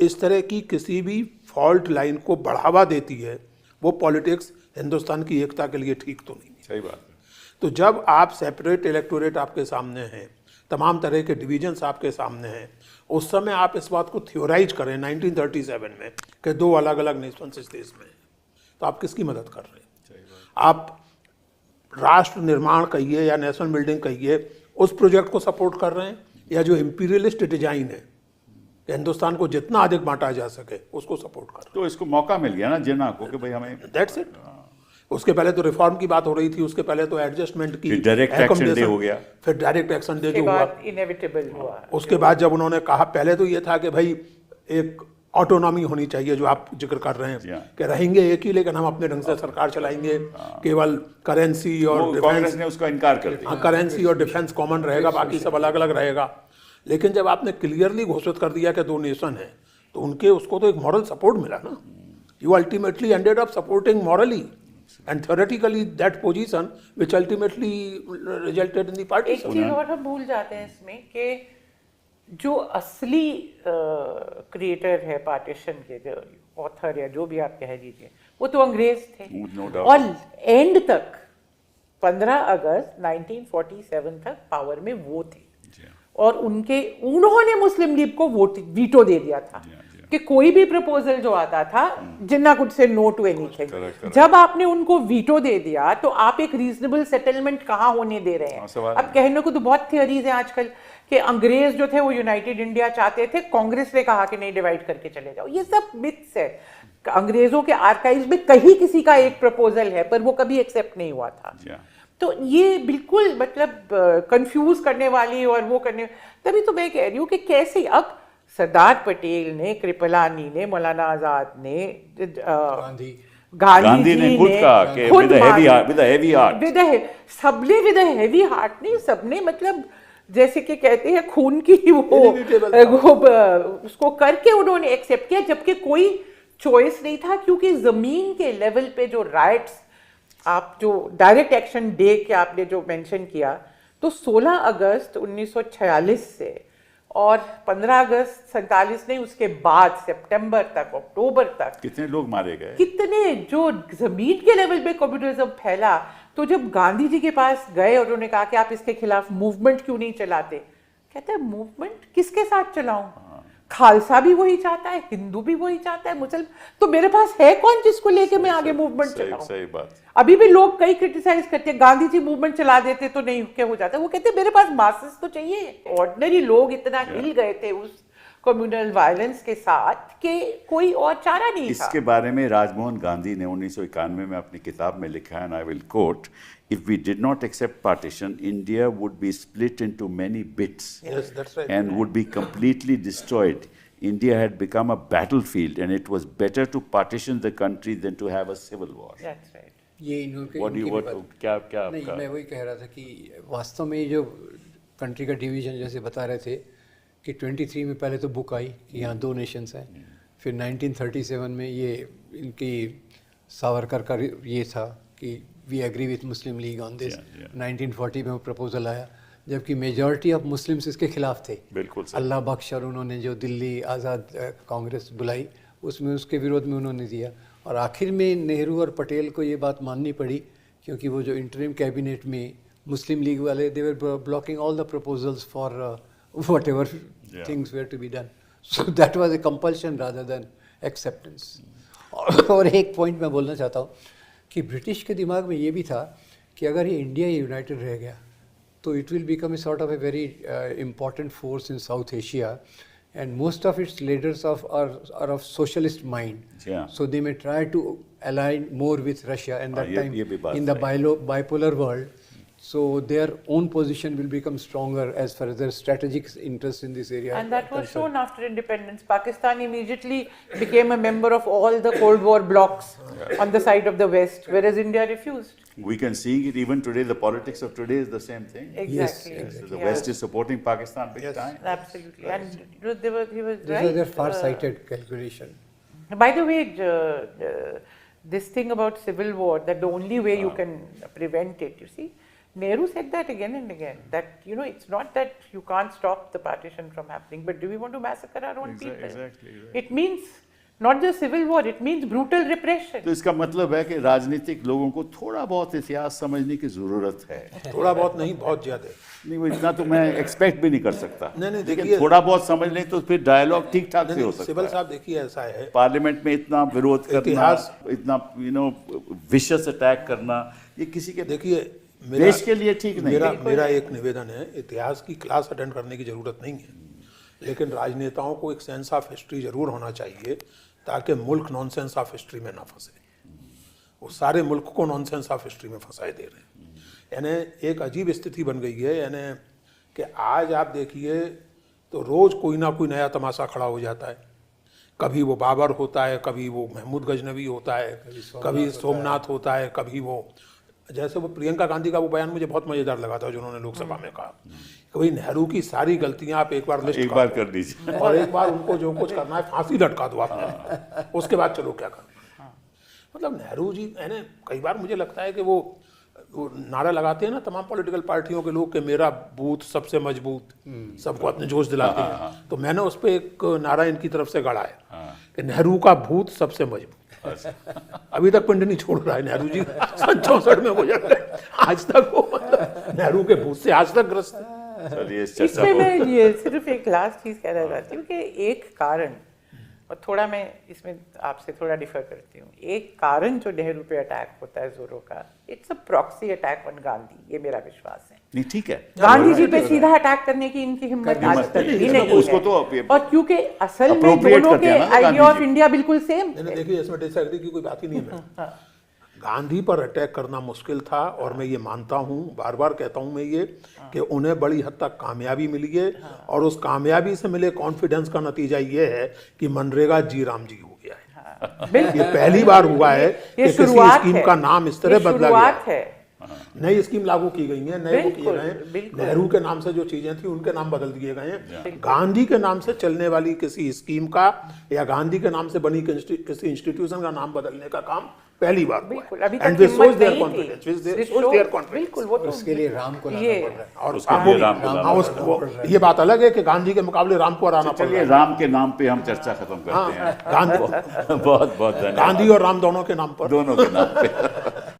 इस तरह की किसी भी फॉल्ट लाइन को बढ़ावा देती है, वो पॉलिटिक्स हिंदुस्तान की एकता के लिए ठीक तो नहीं है। सही बात है। तो जब आप सेपरेट इलेक्टोरेट आपके सामने हैं, तमाम तरह के डिवीजन्स आपके सामने हैं, उस समय आप इस बात को थियोराइज करें 1937 में कि दो अलग अलग नेशंस इस देश में हैं, तो आप किसकी मदद कर रहे हैं? आप राष्ट्र निर्माण कहिए या नेशनल बिल्डिंग कहिए, उस प्रोजेक्ट को सपोर्ट कर रहे हैं, या जो इम्पीरियलिस्ट डिजाइन है कि हिंदुस्तान को जितना अधिक बांटा जा सके उसको सपोर्ट कर रहे हैं? तो इसको मौका मिल गया ना जिन्ना को कि भाई हमें, दैट्स इट। उसके पहले तो रिफॉर्म की बात हो रही थी, उसके पहले तो एडजस्टमेंट की, फिर डायरेक्ट एक्शन डे हो गया, फिर डायरेक्ट एक्शन डे के जो हुआ, बाद इनएविटेबल हुआ। उसके बाद जब उन्होंने कहा, पहले तो ये था कि भाई एक ऑटोनॉमी होनी चाहिए जो आप जिक्र कर रहे हैं कि रहेंगे एक ही लेकिन हम अपने ढंग से सरकार चलाएंगे, केवल करेंसी और कांग्रेस ने उसका इनकार कर दिया। करेंसी और डिफेंस कॉमन रहेगा, बाकी सब अलग अलग रहेगा। लेकिन जब आपने क्लियरली घोषित कर दिया कि दो नेशन है, तो उनके उसको तो एक मॉरल सपोर्ट मिला ना। You ultimately ended up supporting morally and theoretically that position which ultimately resulted in the एक partition. चीज और हम भूल जाते हैं इसमें कि जो असली क्रिएटर है पार्टीशन के, जो ऑथर या जो भी आप कह लीजिए, वो तो अंग्रेज थे। No doubt. और एंड तक 15 अगस्त 1947 तक पावर में वो थे, और उन्होंने मुस्लिम लीग को वीटो दे दिया था कि कोई भी प्रपोजल जो आता था, Jinnah could say no to anything. जब आपने उनको वीटो दे दिया तो आप एक रीजनेबल सेटलमेंट कहाँ होने दे रहे हैं? अब कहने को तो बहुत थियरीज हैं आजकल कि अंग्रेज जो थे वो यूनाइटेड इंडिया चाहते थे, कांग्रेस ने कहा कि नहीं डिवाइड करके चले जाओ। ये सब मिथ्स है। अंग्रेजों के आर्काइव्स में कहीं किसी का एक प्रपोजल है, पर वो कभी एक्सेप्ट नहीं हुआ था। तो ये बिल्कुल मतलब कंफ्यूज करने वाली और वो करने, तभी तो मैं कह रही हूँ कि कैसे अब सरदार पटेल ने, कृपलानी ने, मौलाना आजाद ने, गांधी ने खुद कहा कि विद अ हेवी हार्ट, सबने विद अ हेवी हार्ट नहीं, सबने मतलब जैसे कि कहते हैं खून की वो उसको करके उन्होंने एक्सेप्ट किया, जबकि कोई चॉइस नहीं था। क्योंकि जमीन के लेवल पे जो राइट्स, आप जो डायरेक्ट एक्शन डे के आपने जो मेंशन किया, तो 16 अगस्त 1946 से और 15 अगस्त 47 नहीं, उसके बाद सितंबर तक, अक्टूबर तक कितने लोग मारे गए, कितने जो जमीन के लेवल पे कम्युनिज्म फैला। तो जब गांधी जी के पास गए और उन्होंने कहा कि आप इसके खिलाफ मूवमेंट क्यों नहीं चलाते, कहते हैं मूवमेंट किसके साथ चलाऊं? खालसा भी वही चाहता है, हिंदू भी वही चाहता है, मुसलमान, तो मेरे पास है कौन जिसको लेके मैं आगे मूवमेंट चलाऊं? सही बात। अभी भी लोग कई क्रिटिसाइज करते हैं, गांधी जी मूवमेंट चला देते तो नहीं क्या हो जाता? वो कहते हैं मेरे पास मासेस तो चाहिए। ऑर्डिनरी लोग इतना हिल गए थे उस कम्युनल वायलेंस के साथ कि कोई और चारा नहीं था। इसके बारे में राजमोहन गांधी ने 1991 में अपनी किताब में लिखा है, and I will quote, "If we did not accept partition, India would be split into many bits Yes, that's right. and would be completely destroyed. India had become a battlefield and it was better to partition the country than to have a civil war." That's right. ये इनके What do you इनकी what बात- क्या नहीं, आपका मैं वही कह रहा था कि वास्तव में ये जो कंट्री का डिवीजन जैसे बता रहे थे कि 23 में पहले तो बुक आई कि यहाँ दो नेशंस हैं, फिर 1937 में ये इनकी सावरकर का ये था कि we agree with Muslim League on this. 1940 में वो प्रपोजल आया, जबकि मेजॉरिटी ऑफ मुस्लिम्स इसके खिलाफ थे। बिल्कुल सही। अल्लाह बख्श और उन्होंने जो दिल्ली आज़ाद कांग्रेस बुलाई उसमें उसके विरोध में उन्होंने दिया, और आखिर में नेहरू और पटेल को ये बात माननी पड़ी क्योंकि वो जो इंटरिम कैबिनेट में मुस्लिम लीग वाले they were blocking all the proposals for whatever things were to be done, so that was a compulsion rather than acceptance. और एक पॉइंट मैं बोलना चाहता हूँ कि ब्रिटिश के दिमाग में ये भी था कि अगर ये इंडिया यूनाइटेड रह गया तो it will become a sort of a very important force in South Asia, and most of its leaders are of socialist mind. Yeah. So they may try to align more with Russia, and that time ये भी बात in the bipolar world, so their own position will become stronger as far as their strategic interests in this area. And that are was concerned. shown after independence. Pakistan immediately became a member of all the Cold War blocs on the side of the West, whereas India refused. We can see it even today. The politics of today is the same thing. Exactly. exactly. The Yeah. West is supporting Pakistan big time. Absolutely. And he was These right. are their far-sighted calculation. By the way, this thing about civil war, that the only way you can prevent it, you see, Nehru said that again and again, that, you know, it's not that you can't stop the partition from happening, but do we want to massacre our own people? Exactly. It means not just civil war, it means brutal repression. तो इसका मतलब है कि राजनीतिक लोगों को थोड़ा बहुत इतिहास समझने की जरूरत है। थोड़ा बहुत नहीं, बहुत ज्यादा। नहीं, वो इतना तो मैं एक्सपेक्ट भी नहीं कर सकता। नहीं, लेकिन देखिए- थोड़ा बहुत समझ लें तो फिर डायलॉग ठीक ठाक से हो सकता सिबल है। साहब देखिए, ऐसा है, पार्लियामेंट में इतना विरोध करना, इतिहास- इतना विशस अटैक करना, ये किसी के देखिए देश के लिए ठीक नहीं है। मेरा एक निवेदन है, इतिहास की क्लास अटेंड करने की जरूरत नहीं है, लेकिन राजनेताओं को एक सेंस ऑफ हिस्ट्री जरूर होना चाहिए ताकि मुल्क नॉनसेंस ऑफ हिस्ट्री में ना फंसे। वो सारे मुल्क को नॉनसेंस ऑफ हिस्ट्री में फंसाए दे रहे हैं। यानी एक अजीब स्थिति बन गई है, यानी कि आज आप देखिए तो रोज़ कोई ना कोई नया तमाशा खड़ा हो जाता है। कभी वो बाबर होता है, कभी वो महमूद गजनवी होता है, कभी सोमनाथ होता है, कभी वो, जैसे वो प्रियंका गांधी का वो बयान मुझे बहुत मज़ेदार लगा था जो उन्होंने लोकसभा में कहा कि भाई नेहरू की सारी गलतियां आप एक बार लिस्ट कर दीजिए और एक बार उनको जो कुछ करना है फांसी लटका दो आपने, उसके बाद चलो क्या करना है। मतलब नेहरू जी, यानी कई बार मुझे लगता है कि वो नारा लगाते हैं ना तमाम पॉलिटिकल पार्टियों के लोग कि मेरा बूथ सबसे मजबूत, सबको अपने जोश दिलाते हैं, तो मैंने उस पर एक नारा इनकी तरफ से गढ़ा है कि नेहरू का बूथ सबसे मजबूत। अभी तक पिंड नहीं छोड़ रहा है नेहरू जी, 64 में गुजर गए, आज तक वो मतलब नेहरू के भूत से आज तक ग्रस्त है। चलिए इस चर्चा इसमें को मैं ये सिर्फ एक लास्ट चीज कहना चाहती हूँ कि एक कारण, और थोड़ा मैं इसमें आपसे थोड़ा डिफर करती हूँ, एक कारण जो नेहरू पे अटैक होता है जोरों का, it's a proxy attack on Gandhi, ये मेरा विश्वास है। नहीं, ठीक है, गांधी जी पे सीधा अटैक करने की इनकी हिम्मत आज तक भी नहीं उसको है। तो और क्योंकि असल में appropriate दोनों करते के हैं ना idea Gandhi of ji. India बिल्कुल सेम नहीं, देखिए इसमें डिसएग्री की कोई बात ही नहीं है। गांधी पर अटैक करना मुश्किल था, और मैं ये मानता हूँ, बार बार कहता हूँ मैं ये, कि उन्हें बड़ी हद तक कामयाबी मिली है, और उस कामयाबी से मिले कॉन्फिडेंस का नतीजा ये है कि मनरेगा जी राम जी हो गया है। ये पहली बार हुआ है कि किसी स्कीम का नाम इस तरह बदला गया है। नई स्कीम लागू की गई है, नए वो किए गए हैं, नेहरू के नाम से जो चीजें थी उनके नाम बदल दिए गए हैं। गांधी के नाम से चलने वाली किसी स्कीम का या गांधी के नाम से बनी किसी इंस्टीट्यूशन का नाम बदलने का काम पहली बार हुआ बिल्कुल, है। अभी And तक this shows हिम्मत their नहीं confidence, थी। which they- This shows shows- their confidence। बिल्कुल, वो तो उसके लिए राम को लाना ये पड़ रहा है। और उसके लिए राम को लाना हाँ, ये बात अलग है कि गांधी के मुकाबले राम को हराना पड़ चलिए रहा है। राम के नाम पे हम चर्चा खत्म करते हैं। गांधी बहुत बहुत धन्यवाद गांधी और राम दोनों के नाम पर दोनों के नाम पे।